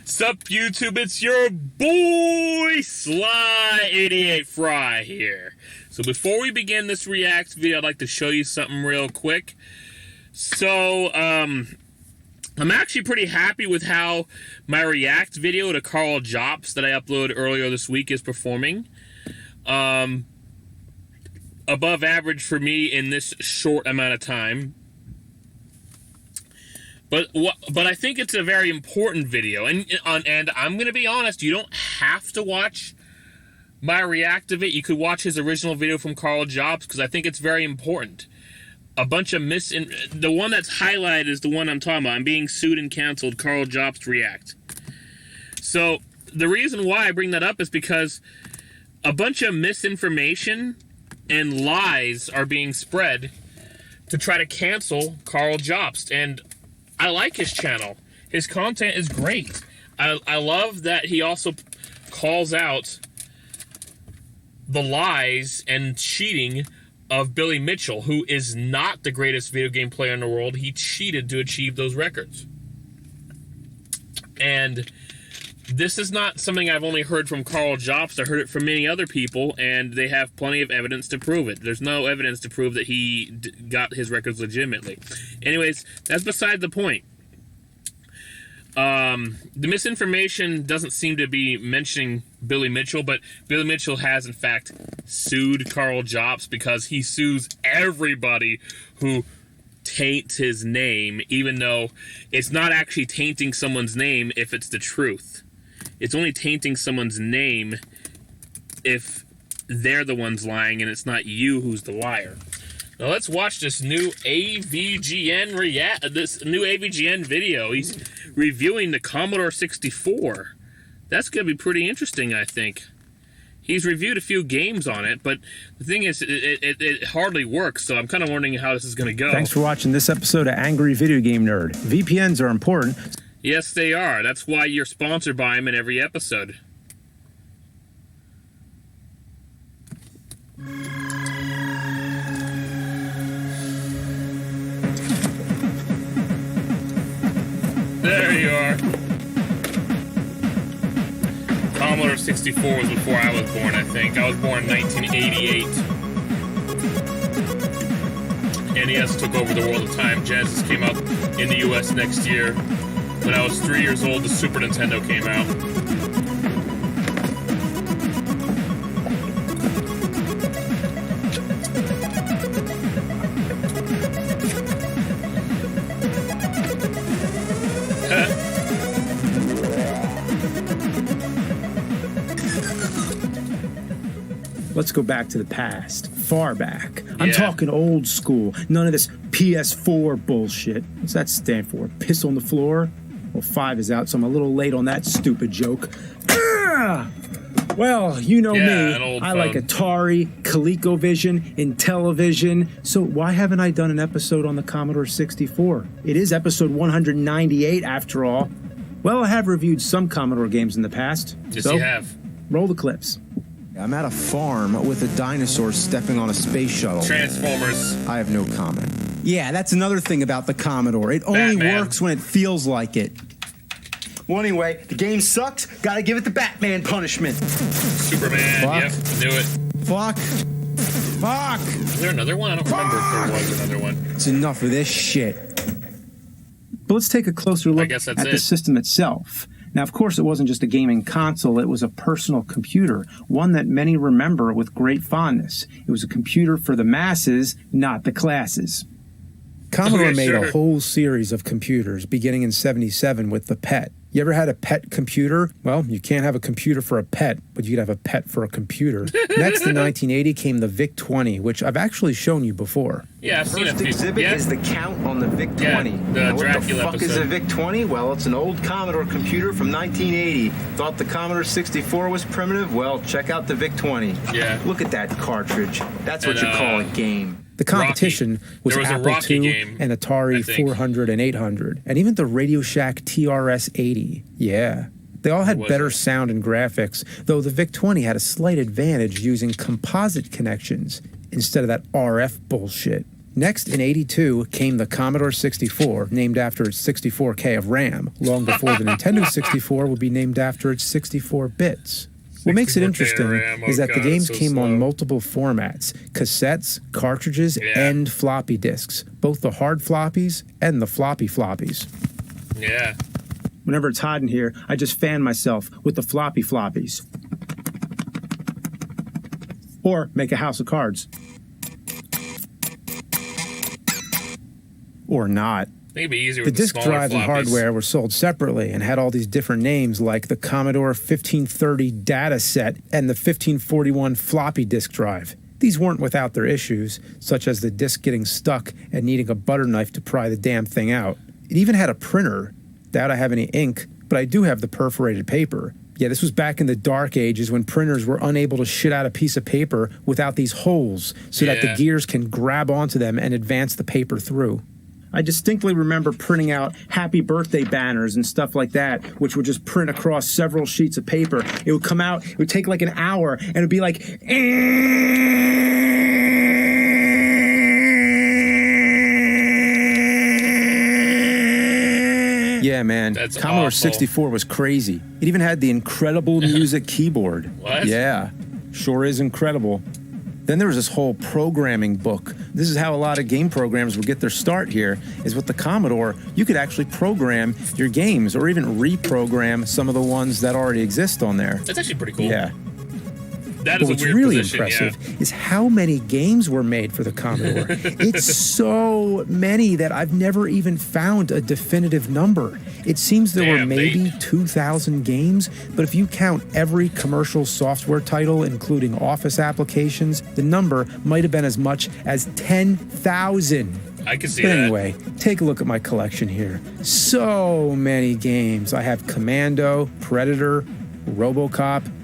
Sup, YouTube? It's your boy Sly88Fry here. So before we begin this React video, I'd like to show you something real quick. So, I'm actually pretty happy with how my React video to Karl Jobst that I uploaded earlier this week is performing. Above average for me in this short amount of time. But I think it's a very important video, and I'm gonna be honest. You don't have to watch my react of it. You could watch his original video from Karl Jobst because I think it's very important. A bunch of the one that's highlighted is the one I'm talking about. I'm being sued and canceled. Karl Jobst React. So the reason why I bring that up is because a bunch of misinformation and lies are being spread to try to cancel Karl Jobst, and I like his channel. His content is great. I love that he also calls out the lies and cheating of Billy Mitchell, who is not the greatest video game player in the world. He cheated to achieve those records. And this is not something I've only heard from Karl Jobst. I heard it from many other people, and they have plenty of evidence to prove it. There's no evidence to prove that he got his records legitimately. Anyways, that's beside the point. The misinformation doesn't seem to be mentioning Billy Mitchell, but Billy Mitchell has, in fact, sued Karl Jobst because he sues everybody who taints his name, even though it's not actually tainting someone's name if it's the truth. It's only tainting someone's name if they're the ones lying and it's not you who's the liar. Now let's watch this new AVGN video. He's reviewing the Commodore 64. That's going to be pretty interesting, I think. He's reviewed a few games on it, but the thing is, it hardly works, so I'm kind of wondering how this is going to go. Thanks for watching this episode of Angry Video Game Nerd. VPNs are important. Yes, they are. That's why you're sponsored by them in every episode. There you are. Commodore 64 was before I was born, I think. I was born in 1988. NES took over the world at the time. Genesis came out in the US next year. When I was 3 years old, the Super Nintendo came out. Let's go back to the past. Far back. I'm talking old school. None of this PS4 bullshit. What's that stand for? Piss on the floor? Well, 5 is out, so I'm a little late on that stupid joke. Well, you know me. I like Atari, ColecoVision, Intellivision. So why haven't I done an episode on the Commodore 64? It is episode 198 after all. Well, I have reviewed some Commodore games in the past. Yes, you have. Roll the clips. I'm at a farm with a dinosaur stepping on a space shuttle. Transformers. I have no comment. Yeah, that's another thing about the Commodore. It only works when it feels like it. Well, anyway, the game sucks. Gotta give it the Batman punishment. Superman. Fuck. Yep, knew it. Fuck. Is there another one? I don't remember if there was another one. It's enough of this shit. But let's take a closer look at the system itself. Now, of course, it wasn't just a gaming console. It was a personal computer, one that many remember with great fondness. It was a computer for the masses, not the classes. Commodore made a whole series of computers, beginning in '77 with the PET. You ever had a pet computer? Well, you can't have a computer for a pet, but you could have a pet for a computer. Next, in 1980, came the VIC-20, which I've actually shown you before. Yeah, I've seen it. First exhibit is the count on the VIC-20. Yeah, what the fuck is a VIC-20? Well, it's an old Commodore computer from 1980. Thought the Commodore 64 was primitive? Well, check out the VIC-20. Yeah. Look at that cartridge. That's what you call a game. The competition was Apple II and Atari 400 and 800, and even the Radio Shack TRS-80. Yeah. They all had better sound and graphics, though the VIC-20 had a slight advantage using composite connections instead of that RF bullshit. Next, in 82, came the Commodore 64, named after its 64K of RAM, long before the Nintendo 64 would be named after its 64 bits. What makes it interesting is that the games came on multiple formats: cassettes, cartridges, and floppy disks, both the hard floppies and the floppy floppies. Yeah. Whenever it's hot in here, I just fan myself with the floppy floppies. Or make a house of cards. Or not. Maybe easier The with disk the smaller drives and floppies. hardware were sold separately and had all these different names, like the Commodore 1530 data set and the 1541 floppy disk drive. These weren't without their issues, such as the disk getting stuck and needing a butter knife to pry the damn thing out. It even had a printer. Doubt I have any ink, but I do have the perforated paper. Yeah, this was back in the dark ages when printers were unable to shit out a piece of paper without these holes so that the gears can grab onto them and advance the paper through. I distinctly remember printing out happy birthday banners and stuff like that, which would just print across several sheets of paper. It would come out, it would take like an hour, and it would be like, yeah, man. That's Commodore awful. 64 was crazy. It even had the incredible music keyboard. What? Yeah, sure is incredible. Then there was this whole programming book. This is how a lot of game programmers would get their start here, is with the Commodore, you could actually program your games or even reprogram some of the ones that already exist on there. That's actually pretty cool. Yeah. That But is a what's weird really position, impressive is how many games were made for the Commodore. It's so many that I've never even found a definitive number. It seems there were maybe 2,000 games, but if you count every commercial software title, including Office applications, the number might have been as much as 10,000. I can see But that. anyway, take a look at my collection here. So many games. I have Commando, Predator, RoboCop,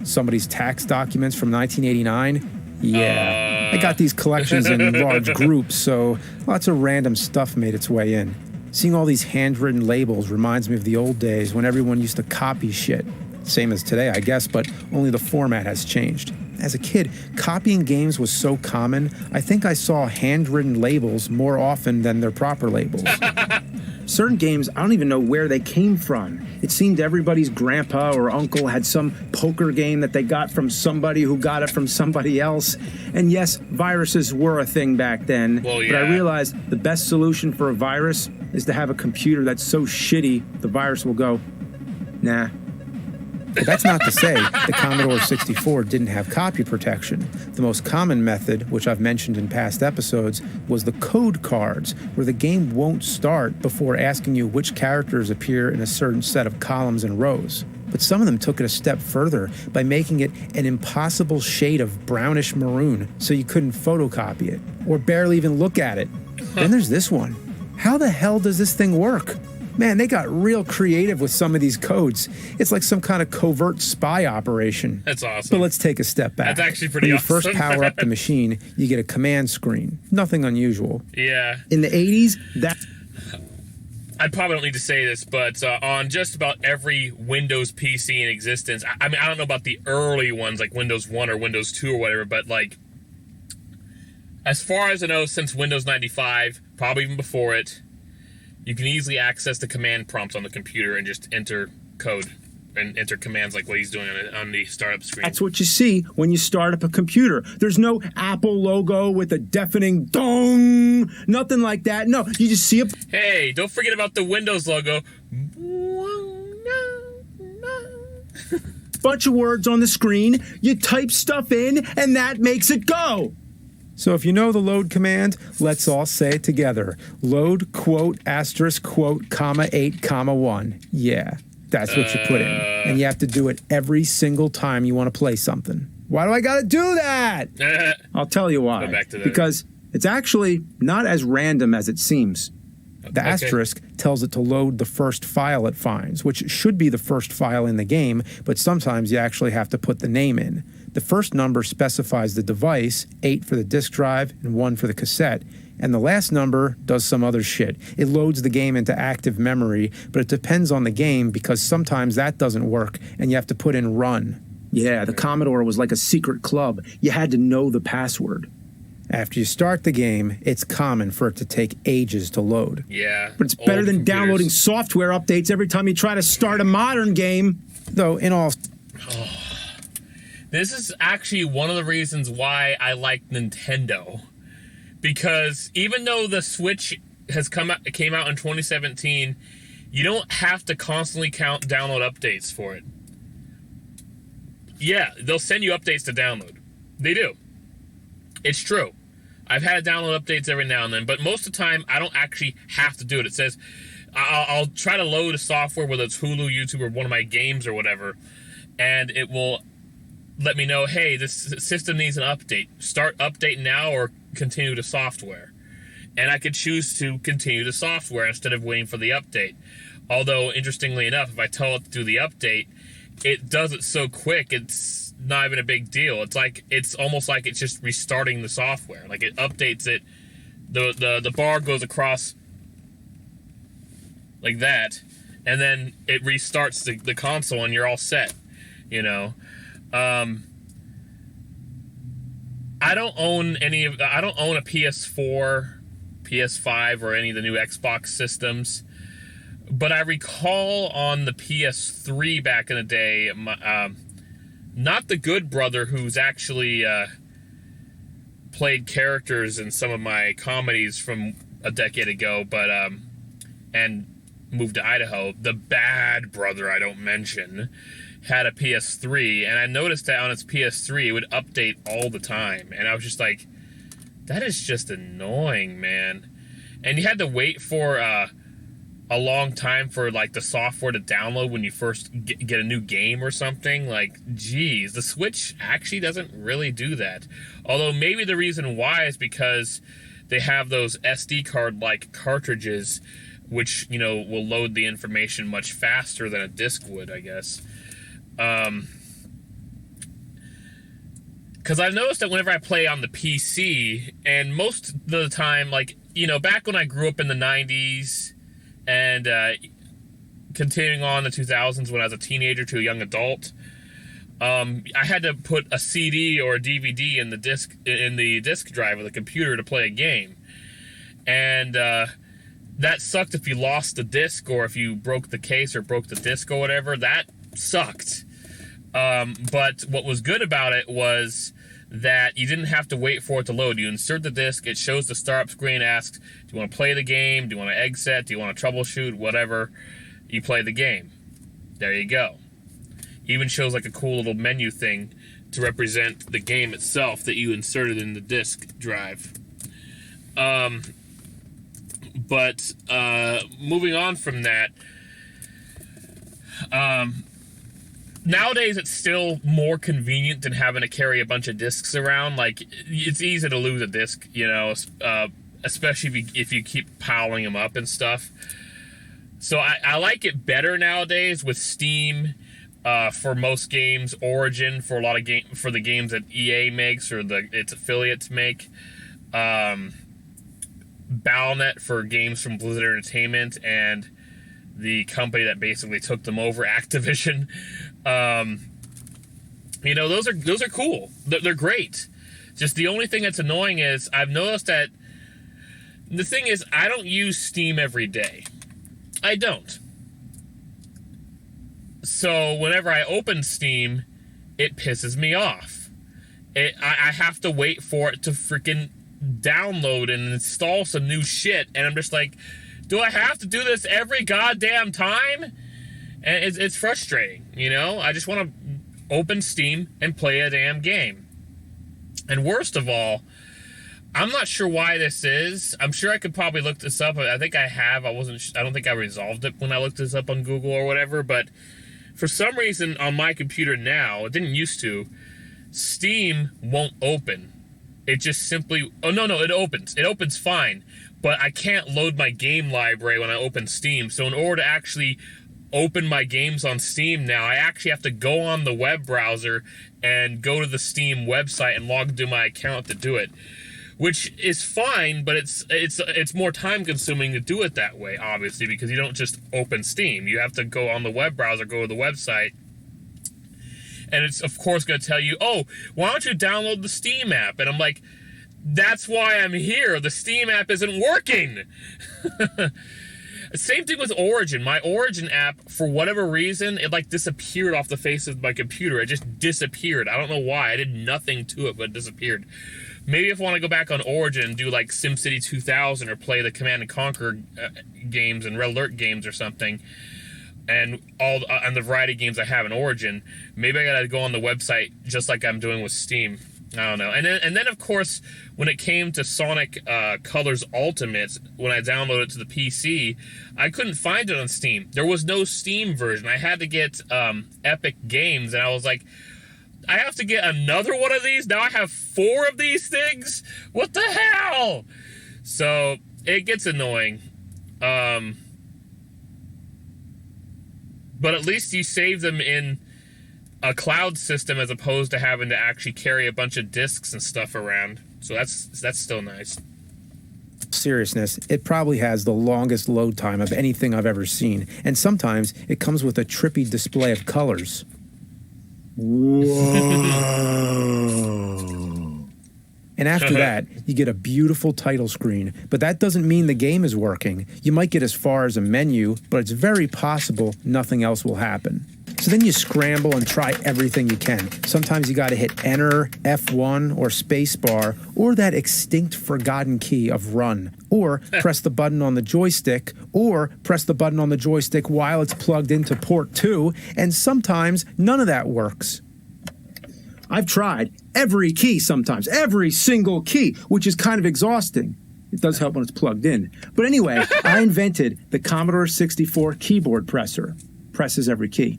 somebody's tax documents from 1989. Yeah, I got these collections in large groups, so lots of random stuff made its way in. Seeing all these handwritten labels reminds me of the old days when everyone used to copy shit. Same as today, I guess, but only the format has changed. As a kid, copying games was so common, I think I saw handwritten labels more often than their proper labels. certain games, I don't even know where they came from. It seemed everybody's grandpa or uncle had some poker game that they got from somebody who got it from somebody else. And yes, viruses were a thing back then. Well, yeah. But I realized the best solution for a virus is to have a computer that's so shitty, the virus will go, nah. But that's not to say the Commodore 64 didn't have copy protection. The most common method, which I've mentioned in past episodes, was the code cards, where the game won't start before asking you which characters appear in a certain set of columns and rows. But some of them took it a step further by making it an impossible shade of brownish maroon so you couldn't photocopy it, or barely even look at it. Then there's this one. How the hell does this thing work? Man, they got real creative with some of these codes. It's like some kind of covert spy operation. That's awesome. But let's take a step back. That's actually pretty awesome. When you awesome. first power up the machine, you get a command screen. Nothing unusual. Yeah. In the 80s, that... I probably don't need to say this, but on just about every Windows PC in existence, I mean, I don't know about the early ones, like Windows 1 or Windows 2 or whatever, but like, as far as I know, since Windows 95, probably even before it, you can easily access the command prompts on the computer and just enter code and enter commands like what he's doing on the startup screen. That's what you see when you start up a computer. There's no Apple logo with a deafening dong, nothing like that. No, you just see a... Hey, don't forget about the Windows logo. bunch of words on the screen, you type stuff in, and that makes it go. So if you know the load command, let's all say it together. Load, quote, asterisk, quote, comma, 8, comma, 1. Yeah, that's what you put in. And you have to do it every single time you want to play something. Why do I got to do that? I'll tell you why. Go back to that. Because it's actually not as random as it seems. The asterisk tells it to load the first file it finds, which should be the first file in the game, but sometimes you actually have to put the name in. The first number specifies the device, 8 for the disk drive and 1 for the cassette, and the last number does some other shit. It loads the game into active memory, but it depends on the game because sometimes that doesn't work and you have to put in run. Yeah, the Commodore was like a secret club. You had to know the password. After you start the game, it's common for it to take ages to load. Yeah. But it's better than downloading software updates every time you try to start a modern game. Though, in all... This is actually one of the reasons why I like Nintendo. Because even though the Switch came out in 2017, you don't have to constantly download updates for it. Yeah, they'll send you updates to download. They do. It's true. I've had to download updates every now and then, but most of the time, I don't actually have to do it. It says, I'll try to load a software, whether it's Hulu, YouTube, or one of my games or whatever, and it will let me know, hey, this system needs an update. Start update now or continue the software. And I could choose to continue the software instead of waiting for the update. Although, interestingly enough, if I tell it to do the update, it does it so quick, it's not even a big deal. It's almost like it's just restarting the software. Like, it updates it, the bar goes across like that, and then it restarts the console and you're all set, you know. I don't own a PS4, PS5, or any of the new Xbox systems, but I recall on the PS3 back in the day, not the good brother who's actually played characters in some of my comedies from a decade ago, but and moved to Idaho, the bad brother I don't mention, had a PS3, and I noticed that on its PS3 it would update all the time, and I was just like, that is just annoying, man. And you had to wait for a long time for like the software to download when you first get a new game or something. Like, geez, the Switch actually doesn't really do that. Although maybe the reason why is because they have those SD card like cartridges, which, you know, will load the information much faster than a disc would, I guess. Because I've noticed that whenever I play on the PC, and most of the time, like, you know, back when I grew up in the 90s, and continuing on the 2000s when I was a teenager to a young adult, I had to put a CD or a DVD in the disc drive of the computer to play a game. And that sucked if you lost the disc, or if you broke the case or broke the disc or whatever. That sucked. But what was good about it was that you didn't have to wait for it to load. You insert the disc, it shows the startup screen, asks, do you want to play the game? Do you want to exit? Do you want to troubleshoot? Whatever. You play the game. There you go. Even shows like a cool little menu thing to represent the game itself that you inserted in the disc drive. But moving on from that, nowadays it's still more convenient than having to carry a bunch of discs around. Like, it's easy to lose a disc, you know, especially if you keep piling them up and stuff. So I like it better nowadays with Steam for most games, Origin for a lot of for the games that EA makes or its affiliates make, Battle.net for games from Blizzard Entertainment and the company that basically took them over, Activision. You know, those are cool. They're great. Just the only thing that's annoying is I've noticed that the thing is I don't use Steam every day. I don't. So whenever I open Steam, it pisses me off. I have to wait for it to freaking download and install some new shit, and I'm just like, do I have to do this every goddamn time? And it's frustrating, you know? I just want to open Steam and play a damn game. And worst of all, I'm not sure why this is. I'm sure I could probably look this up. I think I have. I don't think I resolved it when I looked this up on Google or whatever, but for some reason on my computer now, it didn't used to, Steam won't open. It just simply, it opens. It opens fine, but I can't load my game library when I open Steam. So in order to actually open my games on Steam now, I actually have to go on the web browser and go to the Steam website and log into my account to do it. Which is fine, but it's more time consuming to do it that way, obviously, because you don't just open Steam. You have to go on the web browser, go to the website, and it's of course going to tell you, oh, why don't you download the Steam app? And I'm like, That's why I'm here. The Steam app isn't working. Same thing with Origin. My Origin app, for whatever reason, it like disappeared off the face of my computer. It just disappeared. I don't know why. I did nothing to it, but it disappeared. Maybe if I want to go back on Origin and do like SimCity 2000 or play the Command & Conquer games and Red Alert games or something, and all and the variety of games I have in Origin, maybe I gotta go on the website just like I'm doing with Steam. I don't know. And then of course, when it came to Sonic Colors Ultimate, when I downloaded it to the PC, I couldn't find it on Steam. There was no Steam version. I had to get Epic Games, and I was like, I have to get another one of these? Now I have 4 of these things? What the hell? So it gets annoying. But at least you save them in a cloud system as opposed to having to actually carry a bunch of discs and stuff around. So that's still nice. Seriousness, it probably has the longest load time of anything I've ever seen, and sometimes it comes with a trippy display of colors. Whoa. And after that, you get a beautiful title screen, but that doesn't mean the game is working. You might get as far as a menu, but it's very possible nothing else will happen. So then you scramble and try everything you can. Sometimes you got to hit Enter, F1, or Spacebar, or that extinct forgotten key of Run, or press the button on the joystick, or press the button on the joystick while it's plugged into port 2, and sometimes none of that works. I've tried every key sometimes, every single key, which is kind of exhausting. It does help when it's plugged in. But anyway, I invented the Commodore 64 keyboard presser. Presses every key.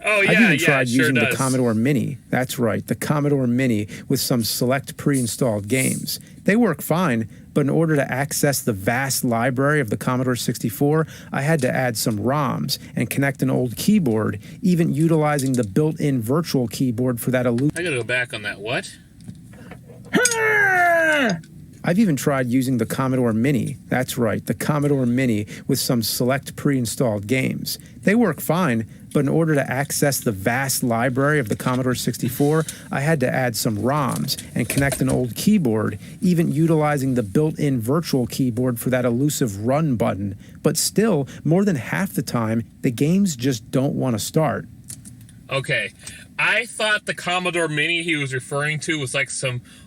I've even tried using the Commodore Mini. That's right, the Commodore Mini with some select pre-installed games. They work fine, but in order to access the vast library of the Commodore 64, I had to add some ROMs and connect an old keyboard, even utilizing the built-in virtual keyboard for that elusive... I gotta go back on that. What? I've even tried using the Commodore Mini. That's right, the Commodore Mini with some select pre-installed games. They work fine, but in order to access the vast library of the Commodore 64, I had to add some ROMs and connect an old keyboard, even utilizing the built-in virtual keyboard for that elusive run button. But still, more than half the time, the games just don't want to start. Okay, I thought the Commodore Mini he was referring to was like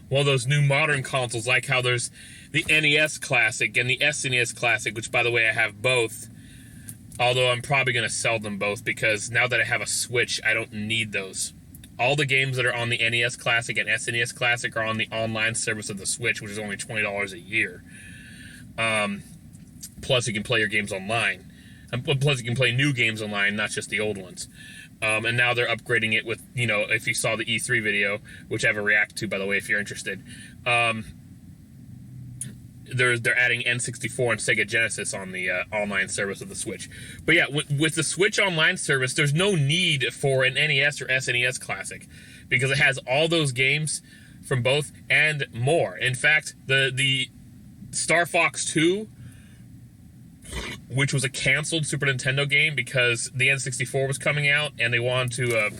one of those new modern consoles, like how there's the NES Classic and the SNES Classic, which, by the way, I have both. Although I'm probably going to sell them both because now that I have a Switch, I don't need those. All the games that are on the NES Classic and SNES Classic are on the online service of the Switch, which is only $20 a year. Plus, you can play your games online. Plus, you can play new games online, not just the old ones. And now they're upgrading it with, if you saw the E3 video, which I have a react to, by the way, if you're interested, they're adding N64 and Sega Genesis on the online service of the Switch. But yeah, with the Switch online service, there's no need for an NES or SNES Classic because it has all those games from both and more. In fact, the Star Fox 2, which was a canceled Super Nintendo game because the N64 was coming out and they wanted to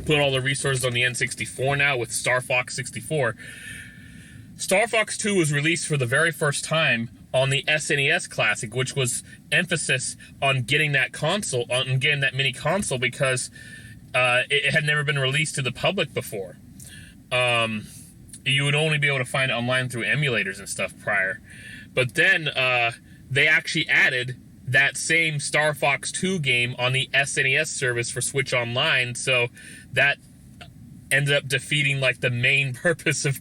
put all the resources on the N64 now with Star Fox 64. Star Fox 2 was released for the very first time on the SNES Classic, which was emphasis on getting that console, on getting that mini console because it had never been released to the public before. You would only be able to find it online through emulators and stuff prior. But then they actually added that same Star Fox 2 game on the SNES service for Switch Online, so that ended up defeating like the main purpose of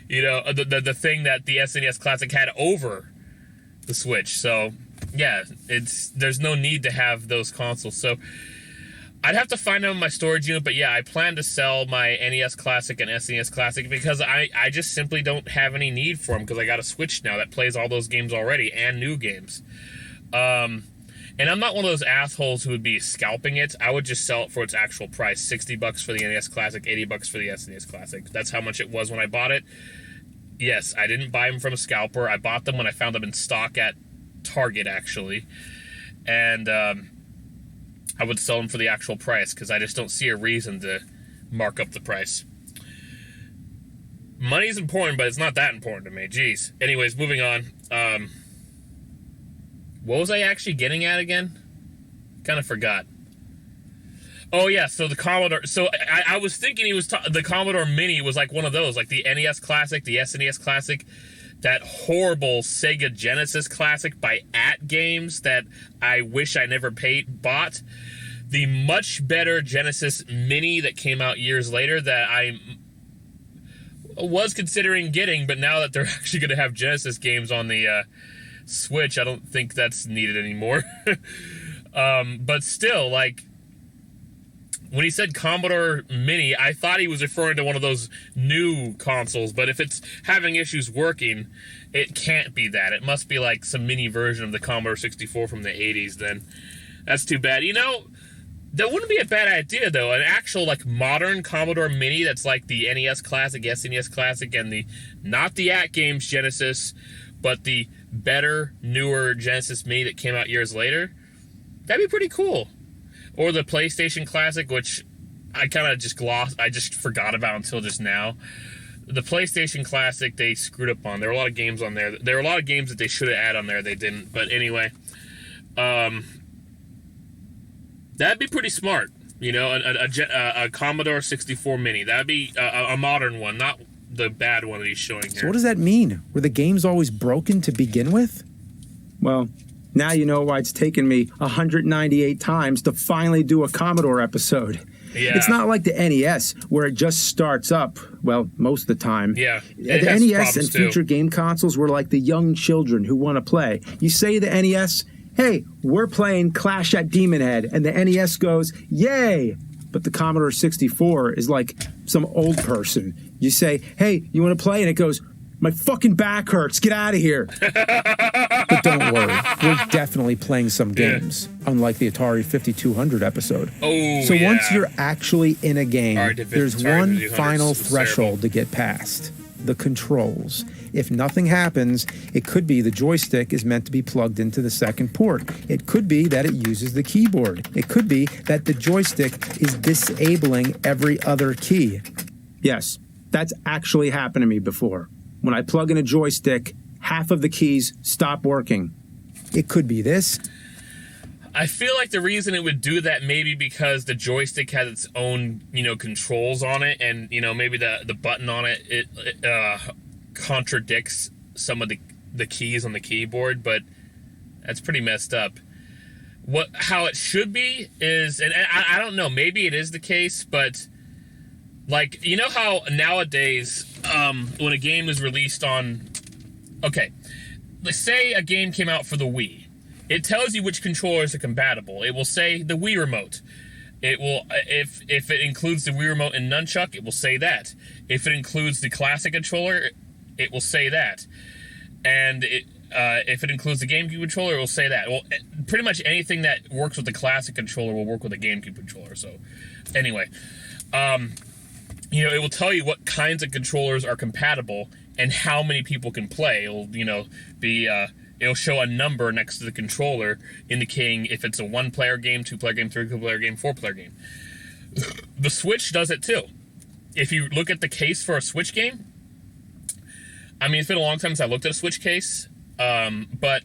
the thing that the SNES Classic had over the Switch. So yeah, there's no need to have those consoles. So I'd have to find them in my storage unit, but yeah, I plan to sell my NES Classic and SNES Classic because I just simply don't have any need for them because I got a Switch now that plays all those games already and new games. And I'm not one of those assholes who would be scalping it. I would just sell it for its actual price, $60 for the NES Classic, $80 for the SNES Classic. That's how much it was when I bought it. Yes, I didn't buy them from a scalper. I bought them when I found them in stock at Target, actually. And I would sell them for the actual price because I just don't see a reason to mark up the price. Money's important, but it's not that important to me. Jeez. Anyways, moving on. What was I actually getting at again? Kind of forgot. Oh, yeah, so the Commodore... So I was thinking the Commodore Mini was like one of those, like the NES Classic, the SNES Classic, that horrible Sega Genesis Classic by AVGN that I wish I never bought. The much better Genesis Mini that came out years later that I was considering getting, but now that they're actually going to have Genesis games on the Switch, I don't think that's needed anymore. But still, like, when he said Commodore Mini, I thought he was referring to one of those new consoles, but if it's having issues working, it can't be that. It must be like some mini version of the Commodore 64 from the 80s then. That's too bad. You know, that wouldn't be a bad idea, though. An actual, like, modern Commodore Mini that's like the NES Classic, SNES Classic, and not the AVGN Genesis, but the better, newer Genesis Mini that came out years later. That'd be pretty cool. Or the PlayStation Classic, which I kind of just I just forgot about until just now. The PlayStation Classic, they screwed up on. There were a lot of games on there. There were a lot of games that they should have added on there. They didn't. But anyway, that'd be pretty smart. You know, a Commodore 64 Mini. That'd be a modern one, not the bad one that he's showing here. So what does that mean? Were the games always broken to begin with? Well, now you know why it's taken me 198 times to finally do a Commodore episode. Yeah. It's not like the NES, where it just starts up, well, most of the time. Yeah. The NES and future game consoles were like the young children who want to play. You say the NES, hey, we're playing Clash at Demon Head, and the NES goes, yay! But the Commodore 64 is like some old person. You say, hey, you want to play? And it goes, my fucking back hurts. Get out of here. But don't worry. We're definitely playing some games, unlike the Atari 5200 episode. Oh, so once you're actually in a game, there's one final threshold to get past. The controls. If nothing happens, it could be the joystick is meant to be plugged into the second port. It could be that it uses the keyboard. It could be that the joystick is disabling every other key. Yes, that's actually happened to me before. When I plug in a joystick, half of the keys stop working. It could be this. I feel like the reason it would do that maybe because the joystick has its own, controls on it, and, maybe the button on it contradicts some of the keys on the keyboard, but that's pretty messed up. How it should be is, and I don't know, maybe it is the case, but like, you know how nowadays, when a game is released on, okay, let's say a game came out for the Wii. It tells you which controllers are compatible. It will say the Wii Remote. It will, if it includes the Wii Remote and Nunchuck, it will say that. If it includes the classic controller, it will say that. And if it includes the GameCube controller, it will say that. Well, pretty much anything that works with the classic controller will work with the GameCube controller. So, anyway, it will tell you what kinds of controllers are compatible and how many people can play. It'll, it'll show a number next to the controller indicating if it's a 1-player game, 2-player game, 3-player game, 4-player game. The Switch does it too. If you look at the case for a Switch game, I mean, it's been a long time since I looked at a Switch case, but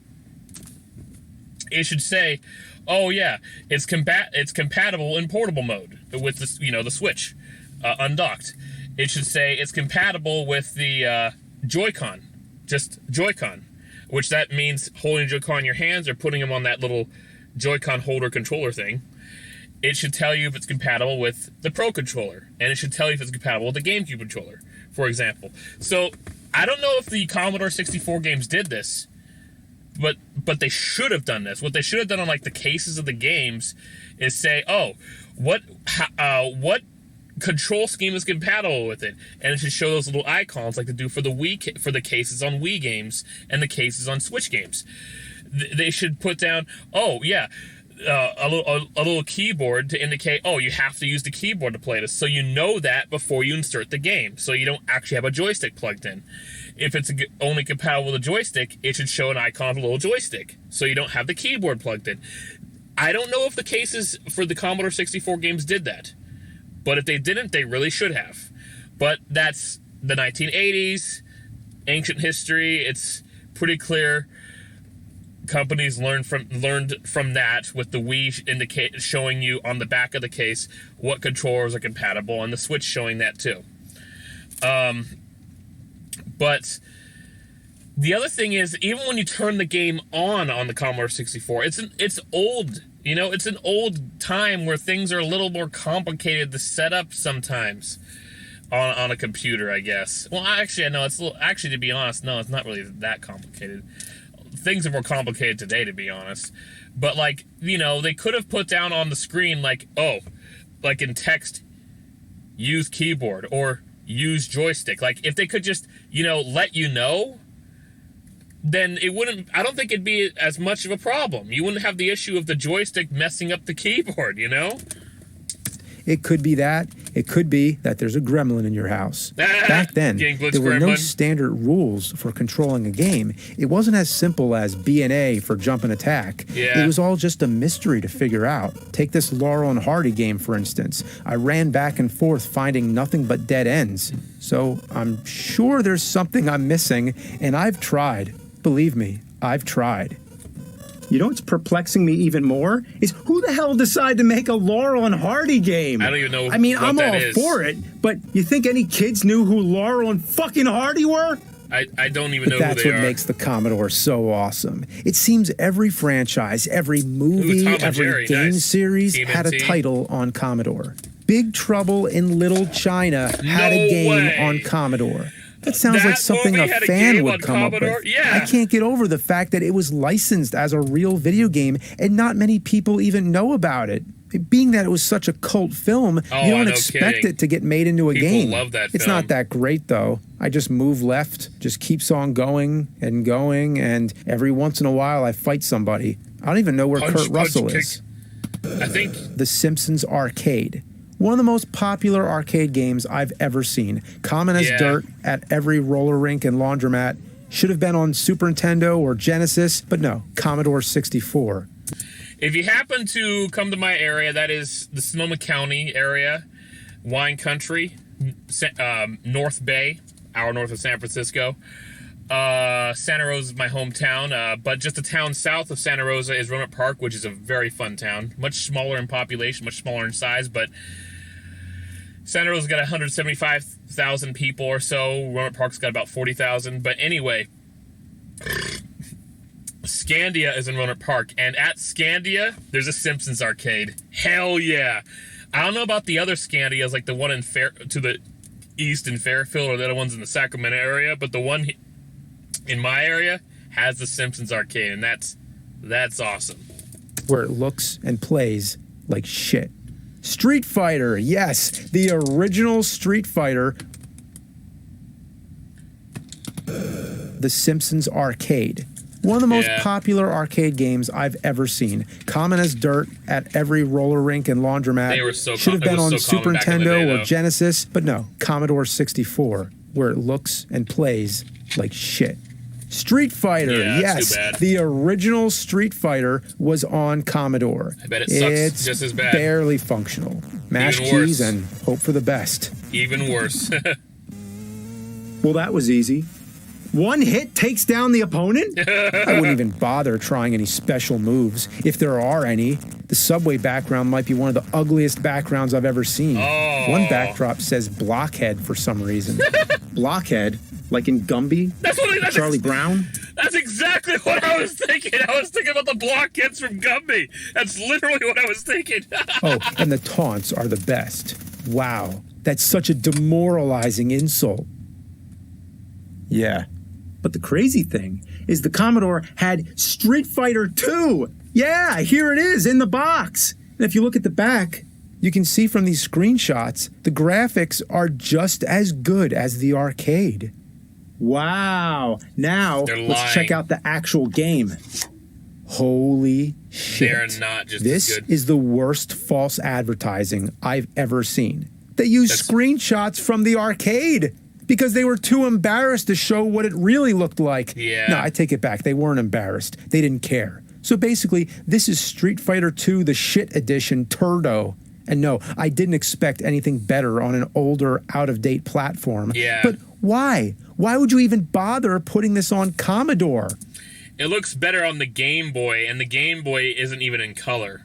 it should say, oh yeah, it's compatible in portable mode with the Switch undocked. It should say it's compatible with the Joy-Con, just Joy-Con, which that means holding Joy-Con in your hands or putting them on that little Joy-Con holder controller thing. It should tell you if it's compatible with the Pro controller, and it should tell you if it's compatible with the GameCube controller, for example. So I don't know if the Commodore 64 games did this, but they should have done this. What they should have done on like the cases of the games is say, oh, what control scheme is compatible with it, and it should show those little icons like they do for the Wii, for the cases on Wii games and the cases on Switch games. They should put down, oh yeah, a little keyboard to indicate, oh, you have to use the keyboard to play this, so you know that before you insert the game, so you don't actually have a joystick plugged in. If it's only compatible with a joystick, it should show an icon of a little joystick, so you don't have the keyboard plugged in. I don't know if the cases for the Commodore 64 games did that, but if they didn't, they really should have. But that's the 1980s, ancient history. It's pretty clear companies learned from that, with the Wii showing you on the back of the case what controllers are compatible, and the Switch showing that too. But the other thing is, even when you turn the game on the Commodore 64, it's old. You know, it's an old time where things are a little more complicated to set up sometimes on a computer, I guess. Well, actually, no, to be honest, no, it's not really that complicated. Things are more complicated today, to be honest. But, like, you know, they could have put down on the screen, like, like in text, use keyboard or use joystick. Like, if they could just, you know, let you know, then it wouldn't, I don't think it'd be as much of a problem. You wouldn't have the issue of the joystick messing up the keyboard, you know? It could be that. It could be that there's a gremlin in your house. Back then, there were no standard rules for controlling a game. It wasn't as simple as B and A for jump and attack. Yeah. It was all just a mystery to figure out. Take this Laurel and Hardy game, for instance. I ran back and forth finding nothing but dead ends. So I'm sure there's something I'm missing, and I've tried. Believe me, I've tried. You know what's perplexing me even more? Is who the hell decided to make a Laurel and Hardy game? I don't even know. I mean, I'm all for it, but you think any kids knew who Laurel and fucking Hardy were? I don't even know who they are. That's what makes the Commodore so awesome. It seems every franchise, every movie, every game series had a title on Commodore. Big Trouble in Little China had a game on Commodore. That sounds like something a fan would come up with. Yeah. I can't get over the fact that it was licensed as a real video game and not many people even know about it. Being that it was such a cult film, you don't expect it to get made into a game. People love that film. It's not that great, though. I just move left, just keeps on going, and every once in a while I fight somebody. I don't even know where Kurt Russell is. I think The Simpsons Arcade. One of the most popular arcade games I've ever seen. Common as dirt at every roller rink and laundromat. Should have been on Super Nintendo or Genesis, but no, Commodore 64. if you happen to come to my area, that is the Sonoma County area, wine country, North Bay, hour north of San Francisco. Santa Rosa is my hometown, but just a town south of Santa Rosa is Roanoke Park, which is a very fun town. Much smaller in population, much smaller in size, but Santa Rosa's got 175,000 people or so. Roanoke Park's got about 40,000. But anyway, Scandia is in Roanoke Park, and at Scandia, there's a Simpsons arcade. Hell yeah! I don't know about the other Scandias, like the one in to the east in Fairfield, or the other ones in the Sacramento area, but the one in my area has the Simpsons arcade, and that's awesome. Where it looks and plays like shit. Street Fighter, yes, the original Street Fighter. The Simpsons arcade. One of the most popular arcade games I've ever seen. Common as dirt at every roller rink and laundromat. They were so Should have been on Super Nintendo day, or Genesis, but no, Commodore 64, where it looks and plays like shit. Street Fighter, yes, the original Street Fighter was on Commodore. I bet it sucks just as bad. Barely functional. Mash keys and hope for the best. Even worse. Well, that was easy. One hit takes down the opponent? I wouldn't even bother trying any special moves, if there are any. The subway background might be one of the ugliest backgrounds I've ever seen. Oh. One backdrop says Blockhead for some reason. Blockhead? Like in Gumby? That's Charlie Brown? That's exactly what I was thinking. I was thinking about the blockheads from Gumby. That's literally what I was thinking. Oh, and the taunts are the best. Wow, that's such a demoralizing insult. Yeah. But the crazy thing is the Commodore had Street Fighter 2. Yeah, here it is in the box. And if you look at the back, you can see from these screenshots, the graphics are just as good as the arcade. Wow. Now, let's check out the actual game. Holy shit. They're not just this as good. Is the worst false advertising I've ever seen. They use screenshots from the arcade because they were too embarrassed to show what it really looked like. Yeah. No, I take it back. They weren't embarrassed. They didn't care. So basically, this is Street Fighter 2, the shit edition, Turdo. And no, I didn't expect anything better on an older, out-of-date platform. Yeah. But why? Why would you even bother putting this on Commodore? It looks better on the Game Boy, and the Game Boy isn't even in color.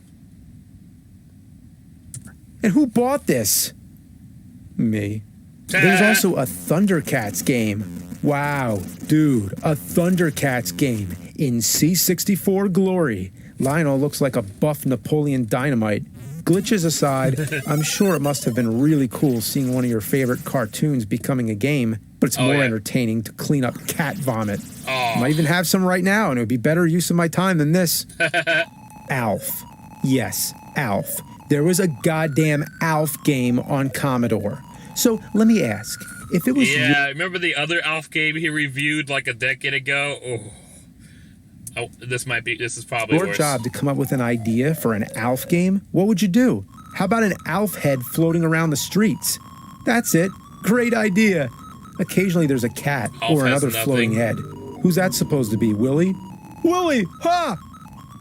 And who bought this? Me. There's also a Thundercats game. Wow, dude, a Thundercats game in C64 glory. Lionel looks like a buff Napoleon Dynamite. Glitches aside, I'm sure it must have been really cool seeing one of your favorite cartoons becoming a game, but it's more entertaining to clean up cat vomit. I might even have some right now, and it would be better use of my time than this. Alf. Yes, Alf. There was a goddamn Alf game on Commodore. So let me ask, if it was... Yeah, remember the other Alf game he reviewed like a decade ago? Oh, this is probably your worse. job to come up with an idea for an Alf game? What would you do? How about an Alf head floating around the streets? That's it. Great idea. Occasionally there's a cat or another floating head. Who's that supposed to be, Willie? Willie! Ha!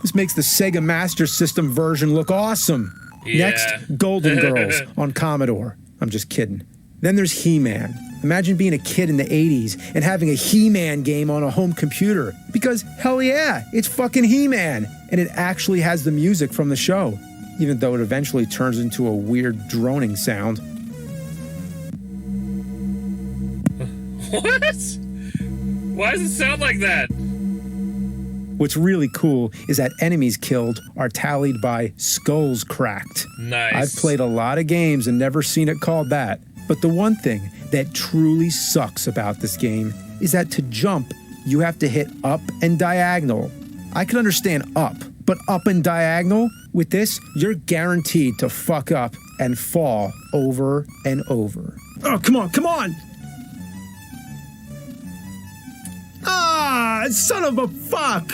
This makes the Sega Master System version look awesome. Yeah. Next, Golden Girls on Commodore. I'm just kidding. Then there's He-Man. Imagine being a kid in the 80s and having a He-Man game on a home computer. Because, hell yeah, it's fucking He-Man. And it actually has the music from the show. Even though it eventually turns into a weird droning sound. What? Why does it sound like that? What's really cool is that enemies killed are tallied by skulls cracked. Nice. I've played a lot of games and never seen it called that. But the one thing that truly sucks about this game is that to jump, you have to hit up and diagonal. I can understand up, but up and diagonal? With this, you're guaranteed to fuck up and fall over and over. Oh, come on, come on! Ah, son of a fuck!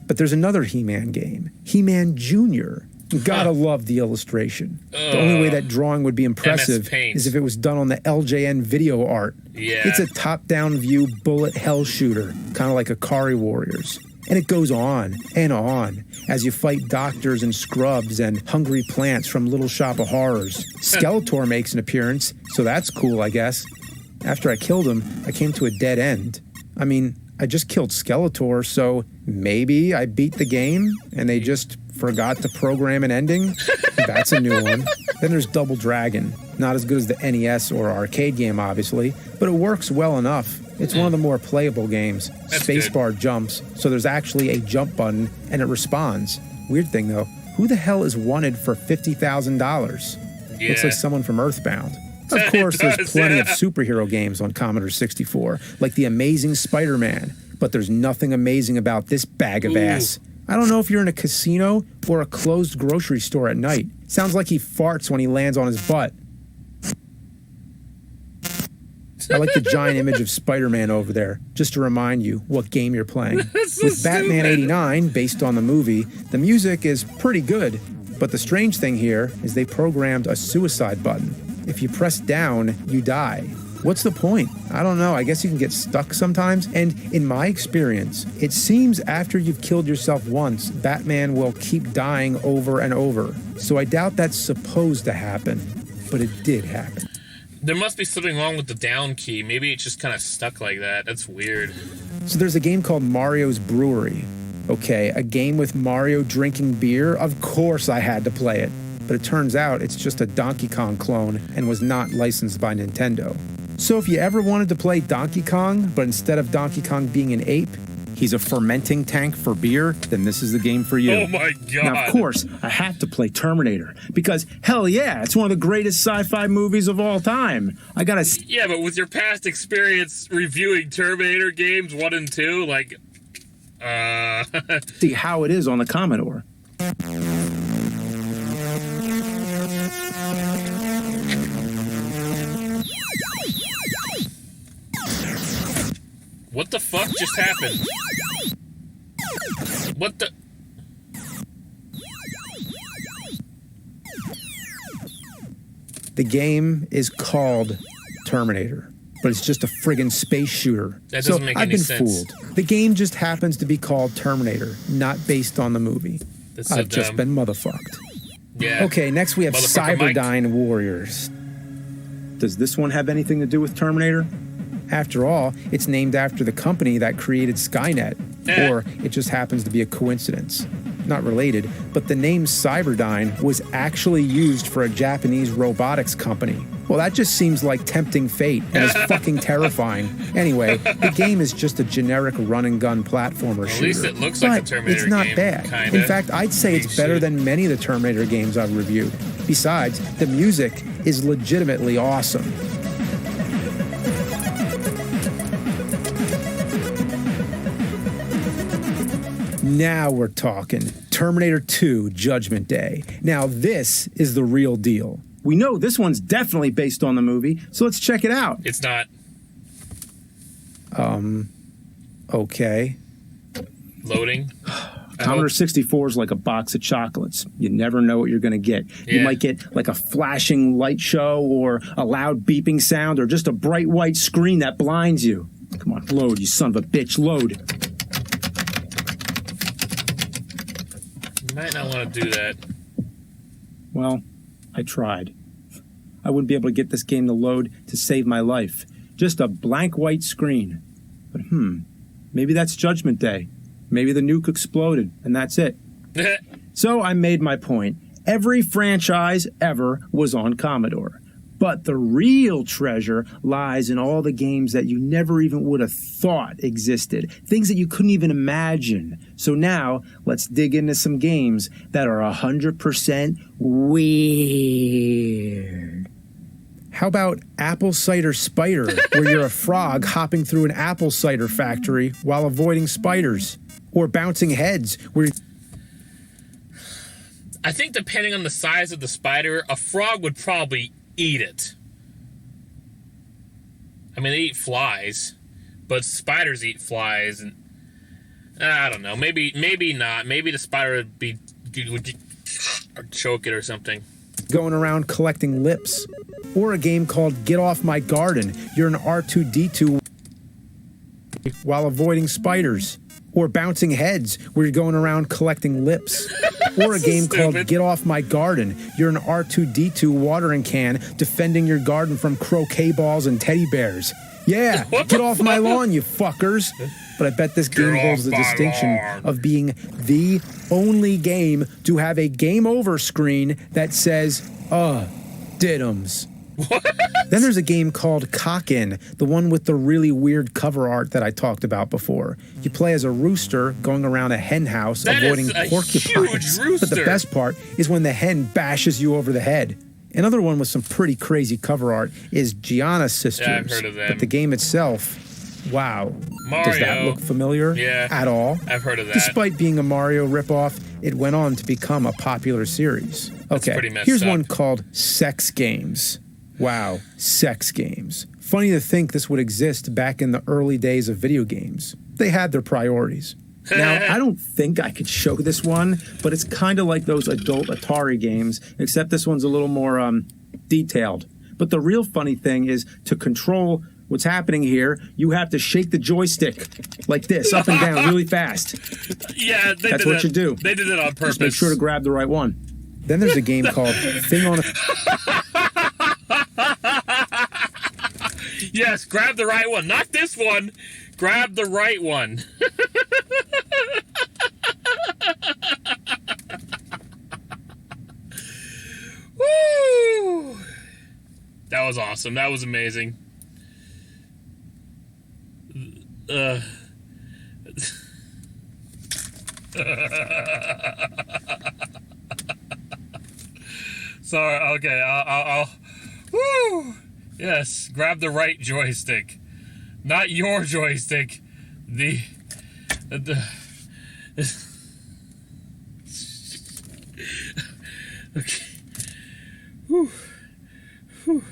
But there's another He-Man game, He-Man Jr. Gotta love the illustration. The only way that drawing would be impressive is if it was done on the LJN video art. Yeah. It's a top-down view bullet hell shooter, kind of like Akari Warriors. And it goes on and on as you fight doctors and scrubs and hungry plants from Little Shop of Horrors. Skeletor makes an appearance, so that's cool, I guess. After I killed him, I came to a dead end. I mean, I just killed Skeletor, so maybe I beat the game and they just forgot to program an ending? That's a new one. Then there's Double Dragon. Not as good as the NES or arcade game, obviously, but it works well enough. It's one of the more playable games. Spacebar jumps, so there's actually a jump button, and it responds. Weird thing, though. Who the hell is wanted for $50,000? Yeah. Looks like someone from Earthbound. Of course, there's plenty of superhero games on Commodore 64, like The Amazing Spider-Man, but there's nothing amazing about this bag of ass. I don't know if you're in a casino or a closed grocery store at night. Sounds like he farts when he lands on his butt. I like the giant image of Spider-Man over there, just to remind you what game you're playing. With Batman 89, based on the movie, the music is pretty good, but the strange thing here is they programmed a suicide button. If you press down, you die. What's the point? I don't know. I guess you can get stuck sometimes. And in my experience, it seems after you've killed yourself once, Batman will keep dying over and over. So I doubt that's supposed to happen, but it did happen. There must be something wrong with the down key. Maybe it's just kind of stuck like that. That's weird. So there's a game called Mario's Brewery. Okay, a game with Mario drinking beer? Of course I had to play it. But it turns out it's just a Donkey Kong clone and was not licensed by Nintendo. So if you ever wanted to play Donkey Kong, but instead of Donkey Kong being an ape, he's a fermenting tank for beer, then this is the game for you. Oh my god. Now, of course, I have to play Terminator, because, hell yeah, it's one of the greatest sci-fi movies of all time. I gotta... Yeah, but with your past experience reviewing Terminator games 1 and 2, like... see how it is on the Commodore. What the fuck just happened? What the... The game is called Terminator, but it's just a friggin' space shooter. That doesn't make any sense. I've been fooled. The game just happens to be called Terminator, not based on the movie. That's so I've just been motherfucked. Yeah. Okay, next we have Cyberdyne Warriors. Does this one have anything to do with Terminator? After all, it's named after the company that created Skynet. Or it just happens to be a coincidence. Not related, but the name Cyberdyne was actually used for a Japanese robotics company. Well, that just seems like tempting fate and is fucking terrifying. Anyway, the game is just a generic run-and-gun platformer shooter. At least it looks like a Terminator it's not game, bad. kinda. In fact, I'd say it's better than many of the Terminator games I've reviewed. Besides, the music is legitimately awesome. Now we're talking. Terminator 2 Judgment Day. Now this is the real deal. We know this one's definitely based on the movie, so let's check it out. It's not. Okay. Loading. Commodore 64 is like a box of chocolates. You never know what you're going to get. Yeah. You might get like a flashing light show or a loud beeping sound or just a bright white screen that blinds you. Come on, load, you son of a bitch, load. You might not want to do that. Well, I tried. I wouldn't be able to get this game to load to save my life. Just a blank white screen. But maybe that's Judgment Day. Maybe the nuke exploded, and that's it. So I made my point. Every franchise ever was on Commodore. But the real treasure lies in all the games that you never even would have thought existed. Things that you couldn't even imagine. So now, let's dig into some games that are 100% weird. How about Apple Cider Spider, where you're a frog hopping through an apple cider factory while avoiding spiders? Or Bouncing Heads, where... I think depending on the size of the spider, a frog would probably eat it. I mean, they eat flies, but spiders eat flies, and I don't know. Maybe not. Maybe the spider would choke it or something. Going around collecting lips. Or a game called Get Off My Garden. You're an R2-D2 while avoiding spiders. Or Bouncing Heads, where you're going around collecting lips. Or a game called Get Off My Garden. You're an R2-D2 watering can defending your garden from croquet balls and teddy bears. Yeah, get off my lawn, you fuckers. But I bet this game holds the distinction of being the only game to have a game over screen that says, diddums. What? Then there's a game called Cockin, the one with the really weird cover art that I talked about before. You play as a rooster going around a hen house avoiding porcupines. But the best part is when the hen bashes you over the head. Another one with some pretty crazy cover art is Gianna Sisters. Yeah, I've heard of them. But the game itself, wow. Mario. Does that look familiar? Yeah. At all? I've heard of that. Despite being a Mario ripoff, it went on to become a popular series. That's Okay, pretty messed here's up. one called Sex Games. Wow, sex games. Funny to think this would exist back in the early days of video games. They had their priorities. Now, I don't think I could show this one, but it's kind of like those adult Atari games, except this one's a little more detailed. But the real funny thing is to control what's happening here, you have to shake the joystick like this, up and down, really fast. Yeah, that's what you do. They did it on purpose. Just make sure to grab the right one. Then there's a game called Thing on a... Yes, grab the right one. Not this one. Grab the right one. Woo! That was awesome. That was amazing. Sorry. Okay. I'll. Woo! Yes. Grab the right joystick, not your joystick. The. Okay. Whew. Whew.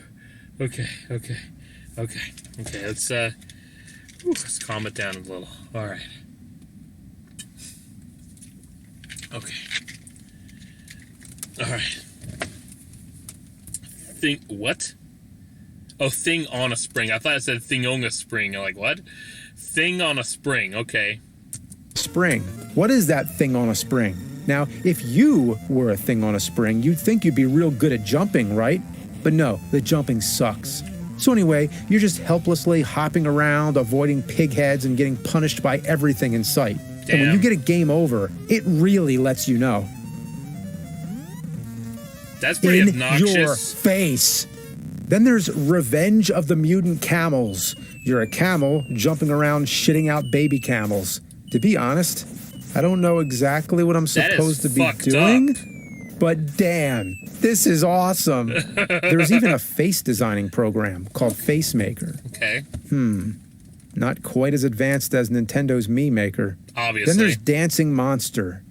Okay. Let's calm it down a little. All right. Okay. All right. What? Oh, thing on a spring. I thought it said thing on a spring. I'm like, what? Thing on a spring. Okay. Spring. What is that thing on a spring? Now, if you were a thing on a spring, you'd think you'd be real good at jumping, right? But no, the jumping sucks. So anyway, you're just helplessly hopping around, avoiding pig heads and getting punished by everything in sight. Damn. And when you get a game over, it really lets you know. That's pretty obnoxious. In your face. Then there's Revenge of the Mutant Camels. You're a camel jumping around shitting out baby camels. To be honest, I don't know exactly what I'm supposed to be doing, but damn, this is awesome. There's even a face designing program called Face Maker. Okay. Not quite as advanced as Nintendo's Mii Maker. Obviously. Then there's Dancing Monster.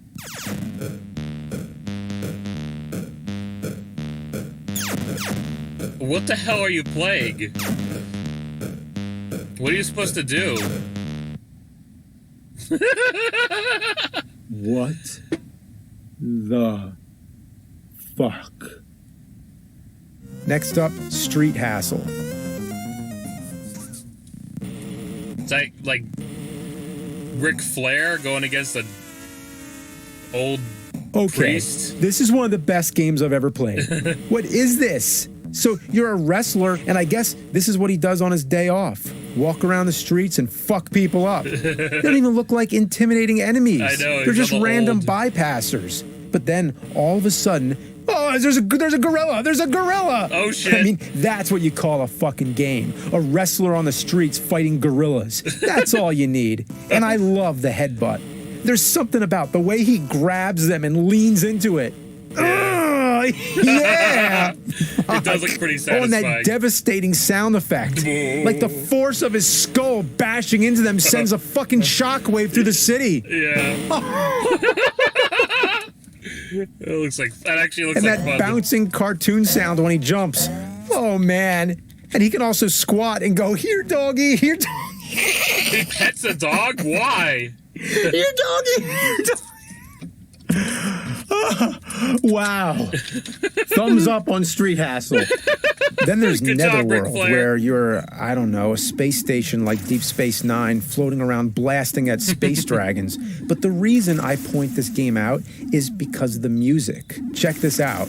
What the hell are you playing? What are you supposed to do? What the fuck? Next up, Street Hassle. It's like Ric Flair going against an old priest. This is one of the best games I've ever played. What is this? So you're a wrestler, and I guess this is what he does on his day off. Walk around the streets and fuck people up. They don't even look like intimidating enemies. I know. They're just random bypassers. But then, all of a sudden, there's a gorilla! There's a gorilla! Oh, shit. I mean, that's what you call a fucking game. A wrestler on the streets fighting gorillas. That's all you need. And I love the headbutt. There's something about the way he grabs them and leans into it. Yeah! It does look pretty satisfying. Oh, and that devastating sound effect. Like the force of his skull bashing into them sends a fucking shockwave through the city. Yeah. That actually looks and like that fun. bouncing cartoon sound when he jumps. Oh, man. And he can also squat and go, here, doggy, here, doggy. He pets a dog? Why? Here, doggy, here, doggy. Wow. Thumbs up on Street Hassle. Then there's Good job, Ric Netherworld, Flair. where you're, I don't know, a space station like Deep Space Nine floating around blasting at space dragons. But the reason I point this game out is because of the music. Check this out.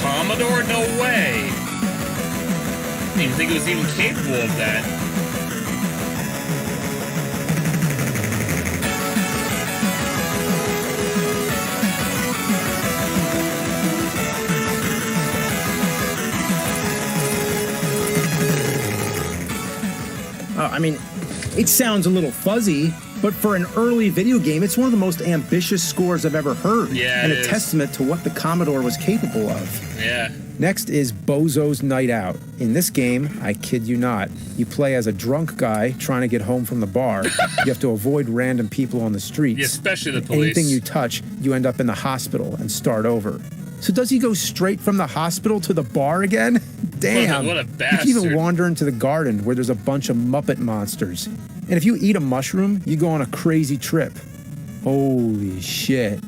Commodore? No way. I didn't think it was even capable of that. I mean, it sounds a little fuzzy, but for an early video game, it's one of the most ambitious scores I've ever heard. Yeah, and a testament to what the Commodore was capable of. Yeah. Next is Bozo's Night Out. In this game, I kid you not, you play as a drunk guy trying to get home from the bar. You have to avoid random people on the streets. Yeah, especially the police. Anything you touch, you end up in the hospital and start over. So does he go straight from the hospital to the bar again? Damn. What a bastard. You can even wander into the garden where there's a bunch of Muppet monsters. And if you eat a mushroom, you go on a crazy trip. Holy shit.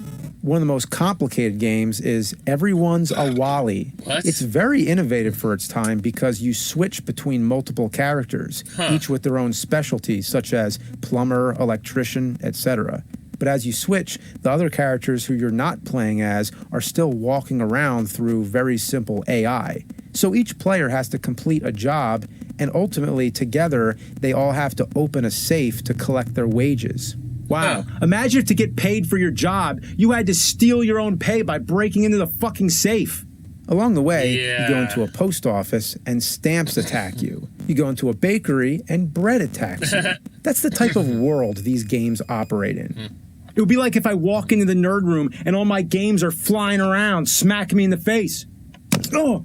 One of the most complicated games is Everyone's a Wally. What? It's very innovative for its time because you switch between multiple characters, each with their own specialties, such as plumber, electrician, etc. But as you switch, the other characters who you're not playing as are still walking around through very simple AI. So each player has to complete a job, and ultimately, together, they all have to open a safe to collect their wages. Wow. Imagine if to get paid for your job, you had to steal your own pay by breaking into the fucking safe. Along the way, you go into a post office and stamps attack you. You go into a bakery and bread attacks you. That's the type of world these games operate in. It would be like if I walk into the nerd room and all my games are flying around, smacking me in the face. Oh!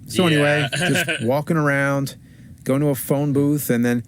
So anyway, just walking around, going to a phone booth, and then...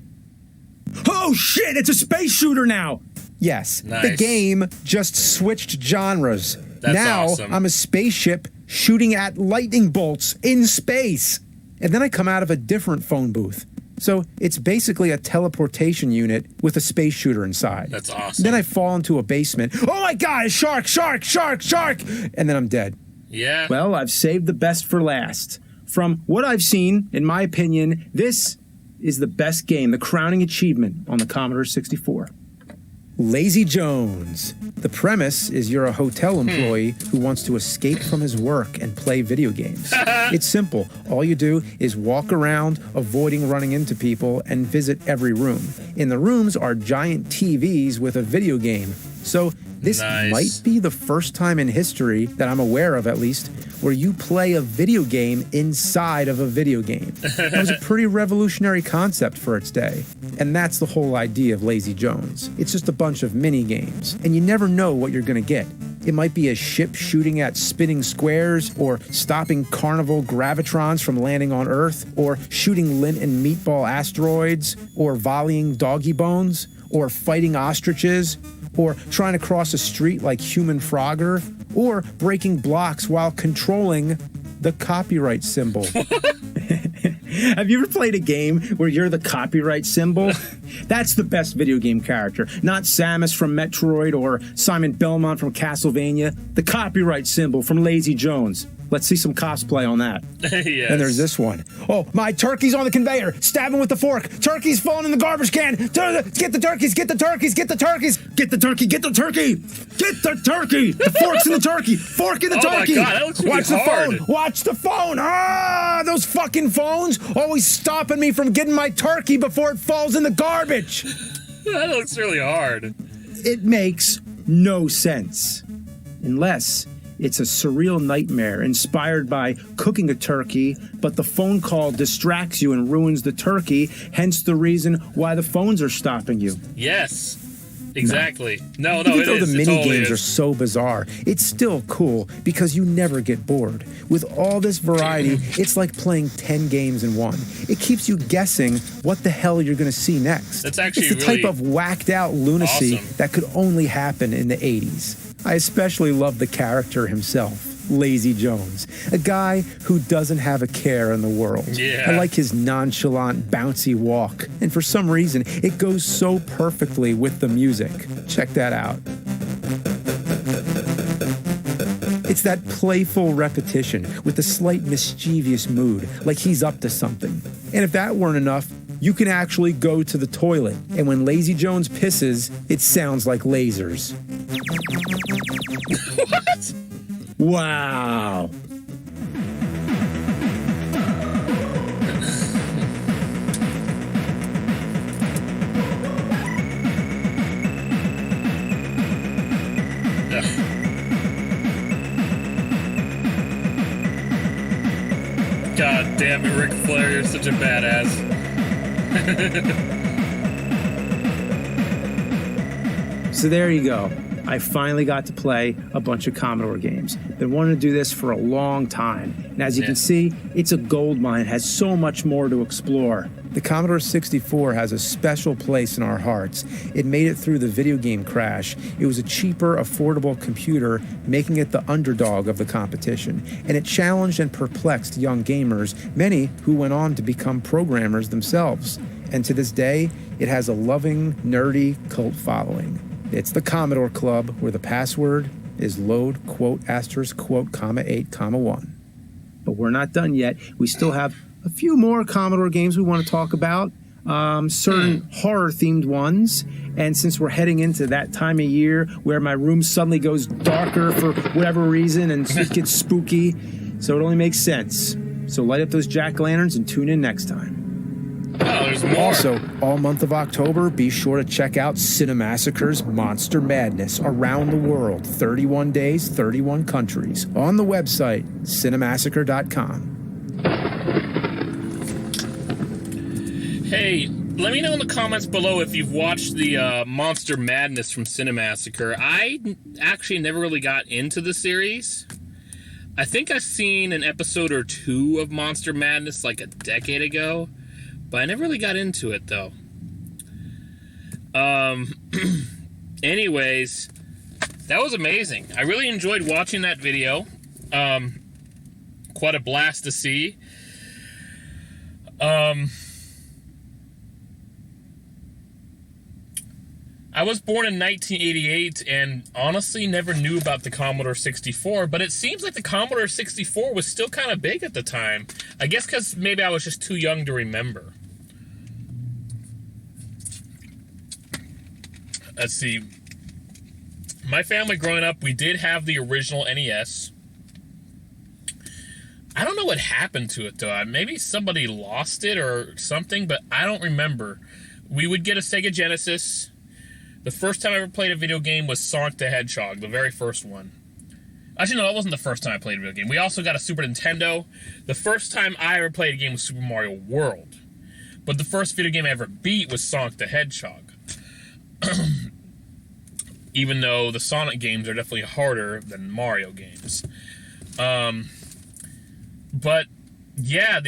Oh shit, it's a space shooter now! Yes, Nice. the game just switched genres. That's now awesome. I'm a spaceship shooting at lightning bolts in space. And then I come out of a different phone booth. So it's basically a teleportation unit with a space shooter inside. That's awesome. Then I fall into a basement. Oh my God, a shark, shark, shark, shark! And then I'm dead. Yeah. Well, I've saved the best for last. From what I've seen, in my opinion, this is the best game, the crowning achievement on the Commodore 64. Lazy Jones. The premise is you're a hotel employee who wants to escape from his work and play video games. It's simple. All you do is walk around, avoiding running into people, and visit every room. In the rooms are giant TVs with a video game. So this might be the first time in history, that I'm aware of at least, where you play a video game inside of a video game. That was a pretty revolutionary concept for its day. And that's the whole idea of Lazy Jones. It's just a bunch of mini games, and you never know what you're gonna get. It might be a ship shooting at spinning squares, or stopping carnival gravitrons from landing on Earth, or shooting lint and meatball asteroids, or volleying doggy bones, or fighting ostriches, or trying to cross a street like Human Frogger, or breaking blocks while controlling the copyright symbol. Have you ever played a game where you're the copyright symbol? That's the best video game character. Not Samus from Metroid or Simon Belmont from Castlevania. The copyright symbol from Lazy Jones. Let's see some cosplay on that. Yes. And there's this one. Oh, my turkey's on the conveyor. Stab him with the fork. Turkey's falling in the garbage can. Get the turkeys, get the turkeys, get the turkeys. Get the turkey, get the turkey. Get the turkey. The fork's in the turkey. Fork in the turkey. Oh my God, that looks really Watch hard. the phone. Watch the phone. Ah, those fucking phones always stopping me from getting my turkey before it falls in the garbage. That looks really hard. It makes no sense. Unless it's a surreal nightmare inspired by cooking a turkey, but the phone call distracts you and ruins the turkey, hence the reason why the phones are stopping you. Yes. Exactly. No, Even it though is. the It mini totally games is. are so bizarre, it's still cool because you never get bored. With all this variety, it's like playing 10 games in one. It keeps you guessing what the hell you're going to see next. That's actually it's the really type of whacked out lunacy awesome. that could only happen in the 80s. I especially love the character himself. Lazy Jones, a guy who doesn't have a care in the world. Yeah. I like his nonchalant, bouncy walk, and for some reason, it goes so perfectly with the music. Check that out. It's that playful repetition with a slight mischievous mood, like he's up to something. And if that weren't enough, you can actually go to the toilet, and when Lazy Jones pisses, it sounds like lasers. What? Wow. God damn it, Ric Flair, you're such a badass. So there you go. I finally got to play a bunch of Commodore games. Been wanting to do this for a long time. And as you can see, it's a gold mine. It has so much more to explore. The Commodore 64 has a special place in our hearts. It made it through the video game crash. It was a cheaper, affordable computer, making it the underdog of the competition. And it challenged and perplexed young gamers, many who went on to become programmers themselves. And to this day, it has a loving, nerdy cult following. It's the Commodore Club, where the password is load, quote, asterisk, quote, comma, 8, comma, 1. But we're not done yet. We still have a few more Commodore games we want to talk about, certain horror-themed ones. And since we're heading into that time of year where my room suddenly goes darker for whatever reason and it gets spooky, so it only makes sense. So light up those jack-o'-lanterns and tune in next time. Oh, there's more. Also, all month of October, be sure to check out Cinemassacre's Monster Madness around the world. 31 days, 31 countries. On the website, cinemassacre.com. Hey, let me know in the comments below if you've watched the Monster Madness from Cinemassacre. I actually never really got into the series. I think I've seen an episode or two of Monster Madness like a decade ago, but I never really got into it, though. Anyways, that was amazing. I really enjoyed watching that video. Quite a blast to see. I was born in 1988 and honestly never knew about the Commodore 64, but it seems like the Commodore 64 was still kind of big at the time. I guess because maybe I was just too young to remember. Let's see. My family growing up, we did have the original NES. I don't know what happened to it, though. Maybe somebody lost it or something, but I don't remember. We would get a Sega Genesis. The first time I ever played a video game was Sonic the Hedgehog, the very first one. Actually, no, that wasn't the first time I played a video game. We also got a Super Nintendo. The first time I ever played a game was Super Mario World. But the first video game I ever beat was Sonic the Hedgehog. Even though the Sonic games are definitely harder than Mario games. But, yeah,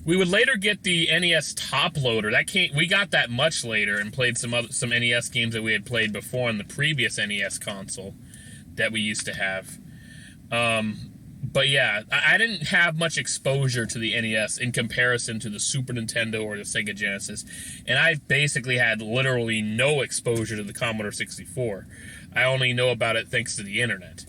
we would later get the NES Top Loader. We got that much later and played some NES games that we had played before on the previous NES console that we used to have. But yeah, I didn't have much exposure to the NES in comparison to the Super Nintendo or the Sega Genesis, and I basically had literally no exposure to the Commodore 64. I only know about it thanks to the internet.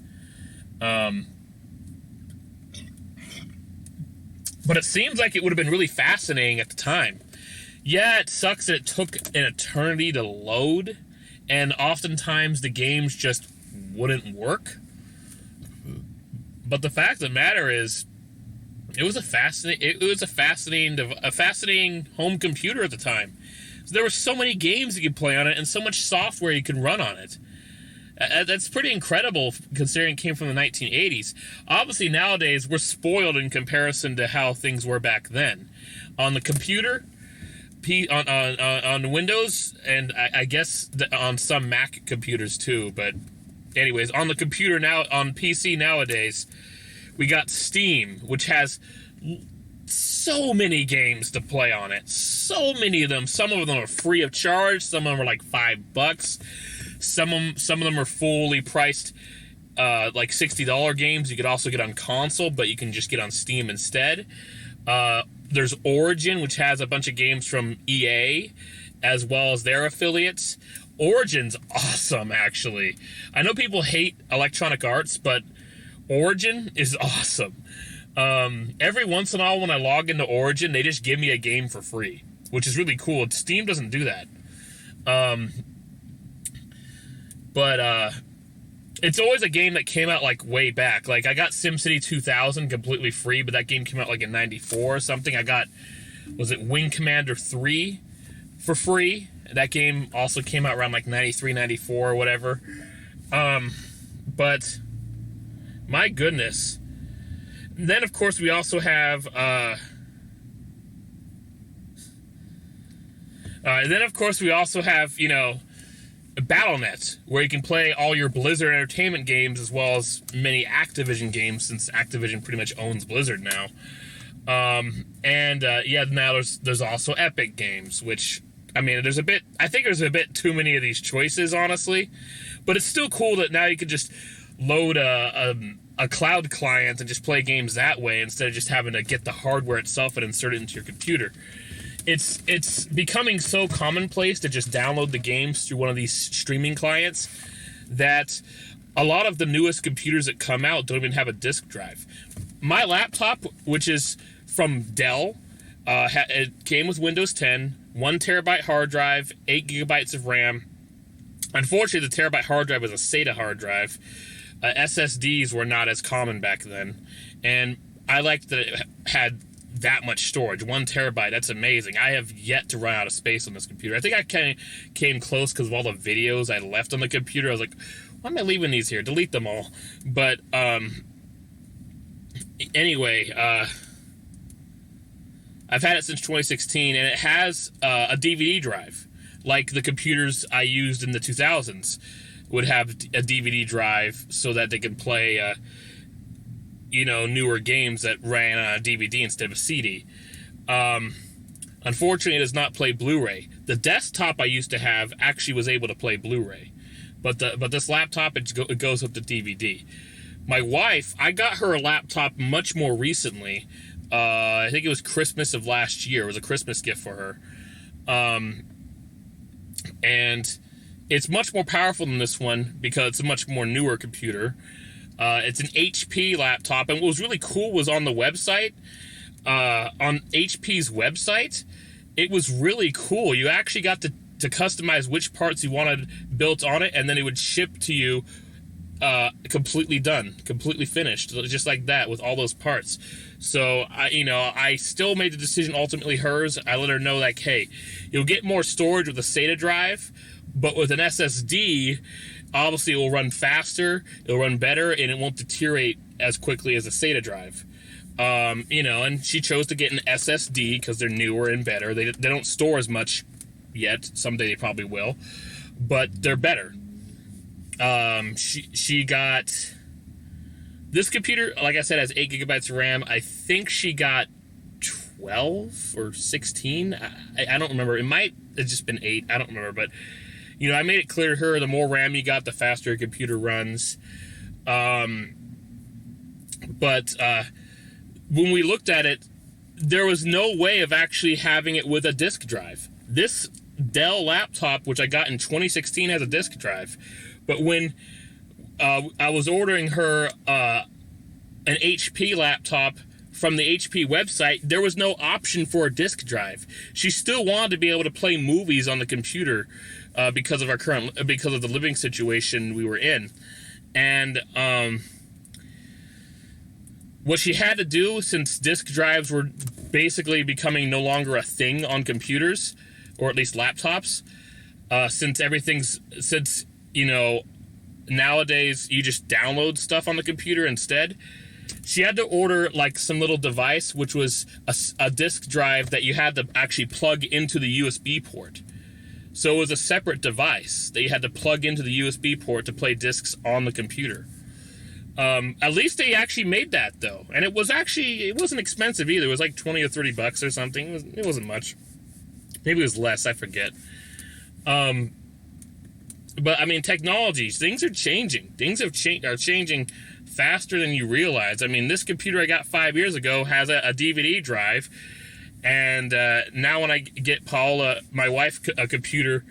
But it seems like it would have been really fascinating at the time. Yeah, it sucks that it took an eternity to load, and oftentimes the games just wouldn't work. But the fact of the matter is, it was a fascinating home computer at the time. There were so many games you could play on it, and so much software you could run on it. That's pretty incredible considering it came from the 1980s. Obviously, nowadays, we're spoiled in comparison to how things were back then. On the computer, on Windows, and I guess on some Mac computers too, but anyways, on the computer now, on PC nowadays, we got Steam, which has so many games to play on it. So many of them. Some of them are free of charge. Some of them are like $5. Some of them are fully priced, like $60 games. You could also get on console, but you can just get on Steam instead. There's Origin, which has a bunch of games from EA, as well as their affiliates. Origin's awesome, actually. I know people hate Electronic Arts, but Origin is awesome. Every once in a while when I log into Origin, they just give me a game for free, which is really cool. Steam doesn't do that. But it's always a game that came out like way back. Like I got SimCity 2000 completely free, but that game came out like in 94 or something. I got, was it Wing Commander 3 for free? That game also came out around like 93, 94 or whatever. But my goodness. And then of course we also have you know, BattleNet, where you can play all your Blizzard Entertainment games as well as many Activision games, since Activision pretty much owns Blizzard now. Yeah, now there's also Epic Games, which, I mean, I think there's a bit too many of these choices, honestly. But it's still cool that now you can just load a cloud client and just play games that way instead of just having to get the hardware itself and insert it into your computer. It's becoming so commonplace to just download the games through one of these streaming clients that a lot of the newest computers that come out don't even have a disk drive. My laptop, which is from Dell, it came with Windows 10, 1 terabyte hard drive, 8 gigabytes of RAM. Unfortunately, the terabyte hard drive was a SATA hard drive. SSDs were not as common back then, and I liked that it had that much storage. 1 terabyte, that's amazing. I have yet to run out of space on this computer. I think I kind of came close because of all the videos I left on the computer. I was like, why am I leaving these here? Delete them all. But anyway, I've had it since 2016, and it has a DVD drive, like the computers I used in the 2000s would have a DVD drive so that they could play newer games that ran on a DVD instead of a CD. Unfortunately, it does not play Blu-ray. The desktop I used to have actually was able to play Blu-ray, but this laptop, it goes with the DVD. My wife, I got her a laptop much more recently. I think it was Christmas of last year. It was a Christmas gift for her. And it's much more powerful than this one because it's a much more newer computer. It's an HP laptop, and what was really cool was on the website, on HP's website, it was really cool. You actually got to customize which parts you wanted built on it, and then it would ship to you completely done, completely finished, just like that with all those parts. So I still made the decision, ultimately hers. I let her know, like, hey, you'll get more storage with a SATA drive, but with an SSD, obviously it will run faster, it'll run better, and it won't deteriorate as quickly as a SATA drive. And she chose to get an SSD because they're newer and better. They don't store as much yet. Someday they probably will, but they're better. She got this computer, like I said, has 8 gigabytes of RAM. I think she got 12 or 16. I don't remember. It might have just been 8. I don't remember, but I made it clear to her, the more RAM you got, the faster your computer runs. But when we looked at it, there was no way of actually having it with a disk drive. This Dell laptop, which I got in 2016, has a disk drive. But when I was ordering her an HP laptop from the HP website, there was no option for a disk drive. She still wanted to be able to play movies on the computer because of the living situation we were in. And what she had to do, since disk drives were basically becoming no longer a thing on computers, or at least laptops, since nowadays you just download stuff on the computer instead, she had to order like some little device, which was a disk drive that you had to actually plug into the USB port. So it was a separate device that you had to plug into the USB port to play discs on the computer. At least they actually made that, though. And it wasn't expensive either. It was like $20 or $30 or something. It wasn't much. Maybe it was less, I forget. But I mean, technology, things are changing. Things are changing faster than you realize. I mean, this computer I got 5 years ago has a DVD drive, and now when I get Paula, my wife, a computer,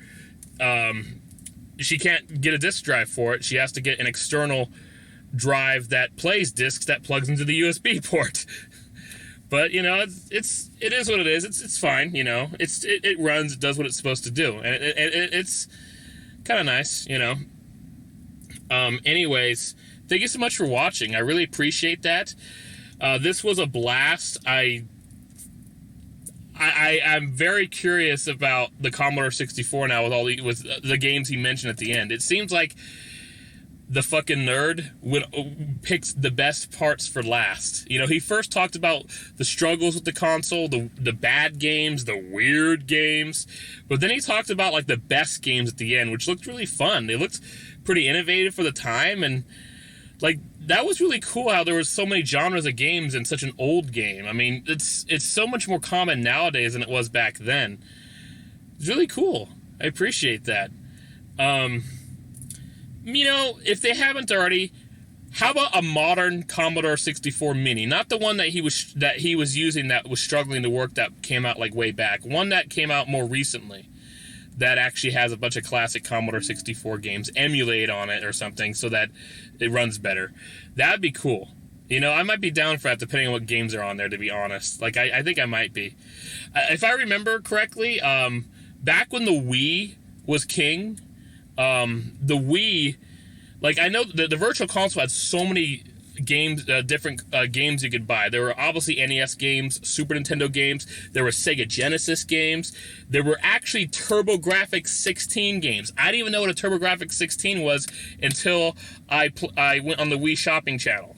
she can't get a disk drive for it. She has to get an external drive that plays discs that plugs into the USB port. But it is what it is. It's fine. It runs. It does what it's supposed to do, and it's kind of nice. Anyways, thank you so much for watching. I really appreciate that. This was a blast. I'm very curious about the Commodore 64 now with the games he mentioned at the end. It seems like the fucking nerd picks the best parts for last. He first talked about the struggles with the console, the bad games, the weird games, but then he talked about like the best games at the end, which looked really fun. They looked pretty innovative for the time, and like that was really cool how there was so many genres of games in such an old game. I mean, it's so much more common nowadays than it was back then. It's really cool. I appreciate that. If they haven't already, how about a modern Commodore 64 Mini? Not the one that he was using that was struggling to work, that came out like way back. One that came out more recently that actually has a bunch of classic Commodore 64 games, emulate on it or something so that it runs better. That'd be cool. I might be down for that depending on what games are on there, to be honest. Like, I think I might be. If I remember correctly, back when the Wii was king, the Wii, like, I know the Virtual Console had so many games, different games you could buy. There were obviously NES games, Super Nintendo games, there were Sega Genesis games, there were actually TurboGrafx 16 games. I didn't even know what a TurboGrafx 16 was until I went on the Wii shopping channel.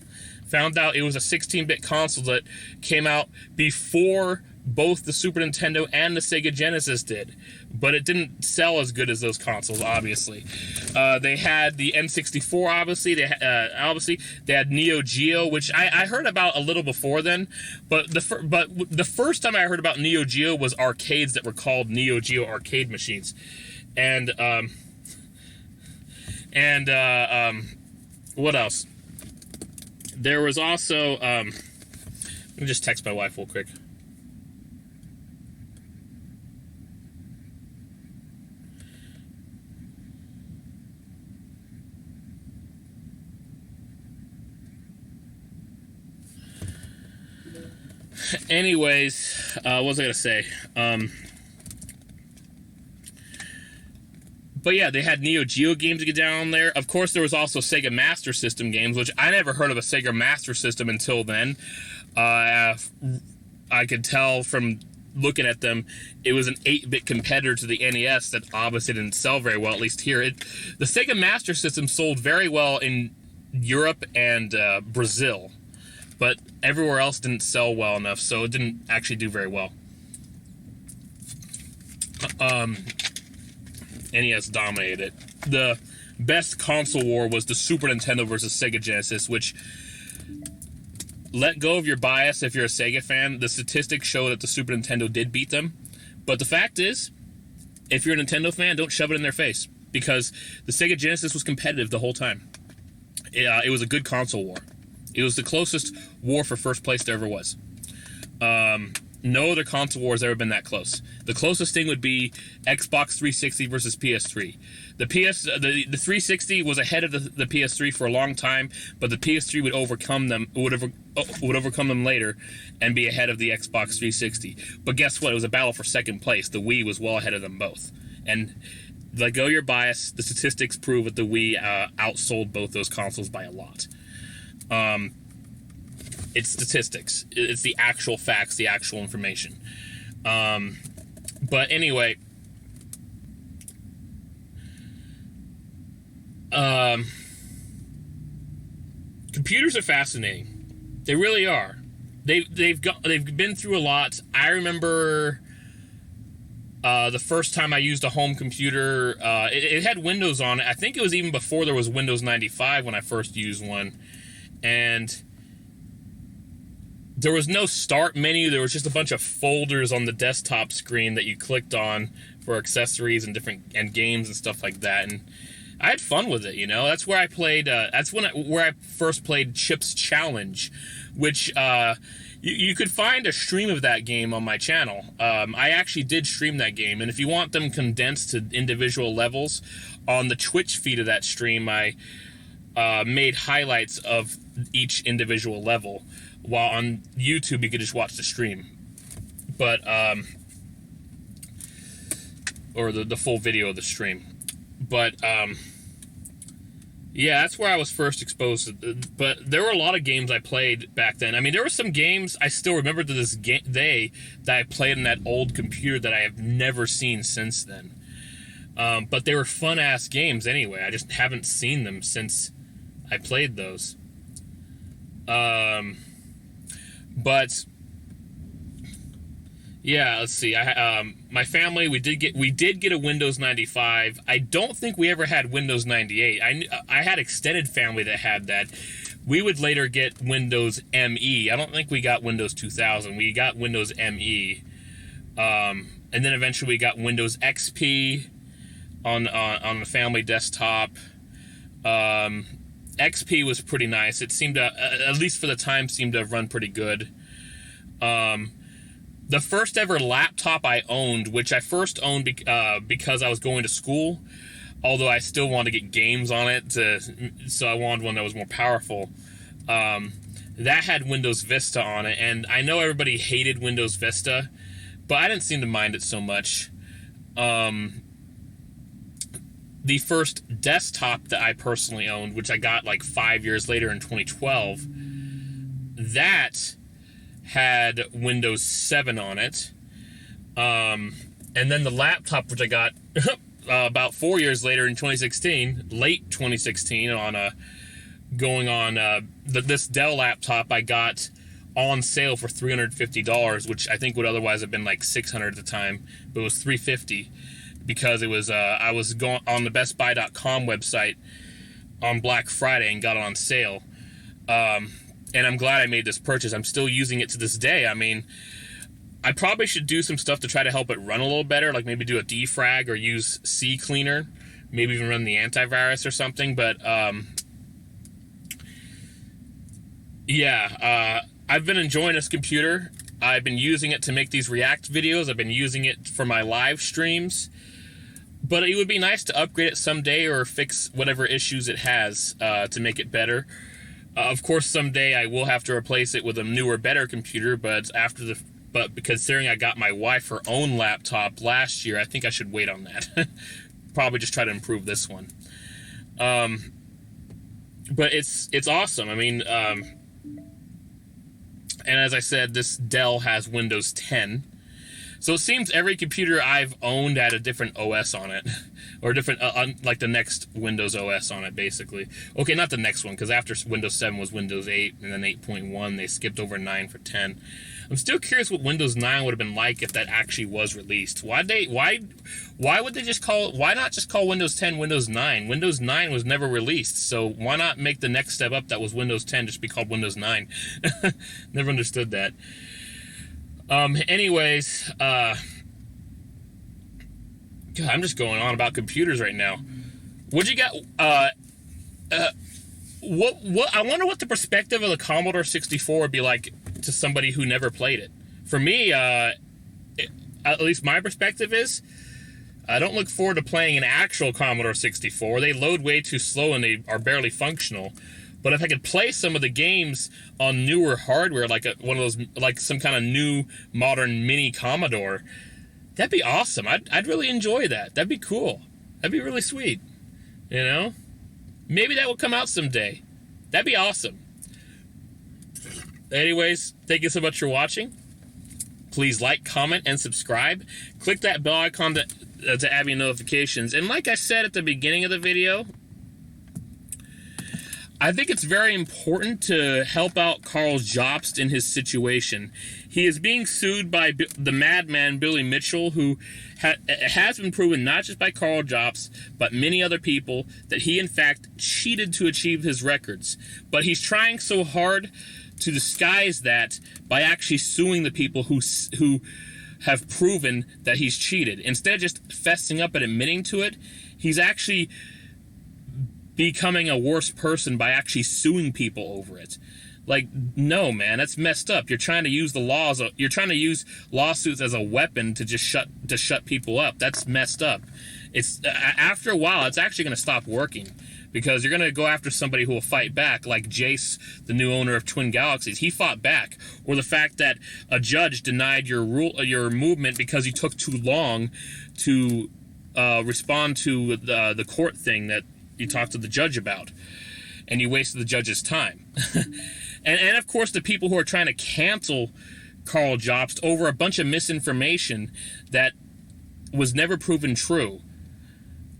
Found out it was a 16-bit console that came out before both the Super Nintendo and the Sega Genesis did, but it didn't sell as good as those consoles, obviously. They had the N64, obviously. They had Neo Geo, which I heard about a little before then, but the first time I heard about Neo Geo was arcades that were called Neo Geo arcade machines. And what else? There was also, let me just text my wife real quick. Anyways, what was I gonna say? But yeah, they had Neo Geo games to get down there. Of course, there was also Sega Master System games, which I never heard of a Sega Master System until then. I could tell from looking at them, it was an 8-bit competitor to the NES that obviously didn't sell very well, at least here. The Sega Master System sold very well in Europe and Brazil, but everywhere else didn't sell well enough, so it didn't actually do very well. NES dominated it. The best console war was the Super Nintendo versus Sega Genesis, which, let go of your bias if you're a Sega fan, the statistics show that the Super Nintendo did beat them. But the fact is, if you're a Nintendo fan, don't shove it in their face, because the Sega Genesis was competitive the whole time. It was a good console war. It was the closest war for first place there ever was. No other console war has ever been that close. The closest thing would be Xbox 360 versus PS3. The 360 was ahead of the PS3 for a long time, but the PS3 would overcome them later and be ahead of the Xbox 360. But guess what? It was a battle for second place. The Wii was well ahead of them both. And let go your bias. The statistics prove that the Wii outsold both those consoles by a lot. It's statistics. It's the actual facts, the actual information. But anyway, computers are fascinating. They really are. They've been through a lot. I remember the first time I used a home computer. It had Windows on it. I think it was even before there was Windows 95 when I first used one, and there was no start menu. There was just a bunch of folders on the desktop screen that you clicked on for accessories and games and stuff like that. And I had fun with it, you know. That's where I played. Where I first played Chip's Challenge, which you could find a stream of that game on my channel. I actually did stream that game, and if you want them condensed to individual levels, on the Twitch feed of that stream, I made highlights of each individual level. While on YouTube, you could just watch the stream. But, or the full video of the stream. But, yeah, that's where I was first exposed to. But there were a lot of games I played back then. I mean, there were some games I still remember to this day that I played on that old computer that I have never seen since then. But they were fun-ass games anyway. I just haven't seen them since I played those. But yeah, let's see. My family, we did get a Windows 95. I don't think we ever had Windows 98. I had extended family that had that. We would later get Windows ME. I don't think we got Windows 2000. We got Windows ME, and then eventually we got Windows XP on the family desktop. XP was pretty nice. It seemed to, at least for the time, seemed to have run pretty good. The first ever laptop I owned, which I first owned because I was going to school, although I still wanted to get games on it, so I wanted one that was more powerful. That had Windows Vista on it, and I know everybody hated Windows Vista, but I didn't seem to mind it so much. The first desktop that I personally owned, which I got like 5 years later in 2012, that had Windows 7 on it. And then the laptop, which I got about 4 years later in 2016, late 2016, this Dell laptop I got on sale for $350, which I think would otherwise have been like $600 at the time, but it was $350. Because it was, I was going on the BestBuy.com website on Black Friday and got it on sale. And I'm glad I made this purchase. I'm still using it to this day. I mean, I probably should do some stuff to try to help it run a little better, like maybe do a defrag or use CCleaner, maybe even run the antivirus or something. But, yeah, I've been enjoying this computer. I've been using it to make these React videos. I've been using it for my live streams. But it would be nice to upgrade it someday or fix whatever issues it has to make it better. Of course, someday I will have to replace it with a newer, better computer, but considering I got my wife her own laptop last year, I think I should wait on that. Probably just try to improve this one. But it's awesome. I mean, and as I said, this Dell has Windows 10. So it seems every computer I've owned had a different OS on it. Or different, like the next Windows OS on it, basically. Okay, not the next one, because after Windows 7 was Windows 8, and then 8.1, they skipped over 9 for 10. I'm still curious what Windows 9 would have been like if that actually was released. Why would they just call it, why not just call Windows 10 Windows 9? Windows 9 was never released, so why not make the next step up that was Windows 10 just be called Windows 9? Never understood that. Anyways, God, I'm just going on about computers right now. What you got? What? I wonder what the perspective of the Commodore 64 would be like to somebody who never played it. For me, at least my perspective is, I don't look forward to playing an actual Commodore 64. They load way too slow and they are barely functional. But if I could play some of the games on newer hardware, like one of those, like some kind of new modern mini Commodore, that'd be awesome. I'd really enjoy that. That'd be cool. That'd be really sweet. You know? Maybe that will come out someday. That'd be awesome. Anyways, thank you so much for watching. Please like, comment, and subscribe. Click that bell icon to add me notifications. And like I said at the beginning of the video, I think it's very important to help out Karl Jobst in his situation. He is being sued by the madman Billy Mitchell, who has been proven not just by Karl Jobst, but many other people, that he in fact cheated to achieve his records. But he's trying so hard to disguise that by actually suing the people who have proven that he's cheated. Instead of just fessing up and admitting to it, he's actually becoming a worse person by actually suing people over it. Like, no, man, that's messed up. You're trying to use the laws. You're trying to use lawsuits as a weapon to just shut people up. That's messed up. It's after a while, it's actually going to stop working, because you're going to go after somebody who will fight back, like Jace, the new owner of Twin Galaxies. He fought back. Or the fact that a judge denied your movement because you took too long to respond to the court thing that you talked to the judge about, and you wasted the judge's time. and of course, the people who are trying to cancel Karl Jobst over a bunch of misinformation that was never proven true.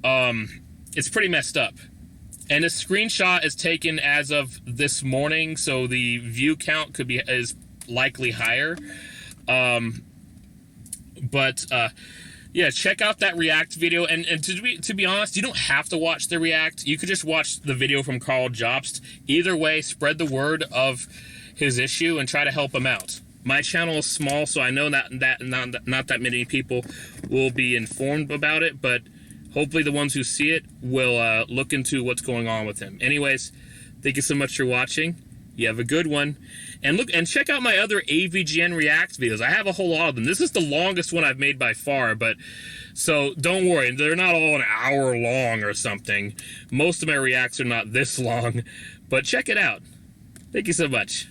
It's pretty messed up. And this screenshot is taken as of this morning, so the view count is likely higher. Yeah, check out that React video. And to be honest, you don't have to watch the React. You could just watch the video from Karl Jobst. Either way, spread the word of his issue and try to help him out. My channel is small, so I know that not that many people will be informed about it, but hopefully the ones who see it will look into what's going on with him. Anyways, thank you so much for watching. You have a good one. And look and check out my other AVGN React videos. I have a whole lot of them. This is the longest one I've made by far, but so don't worry, they're not all an hour long or something. Most of my reacts are not this long, but check it out. Thank you so much.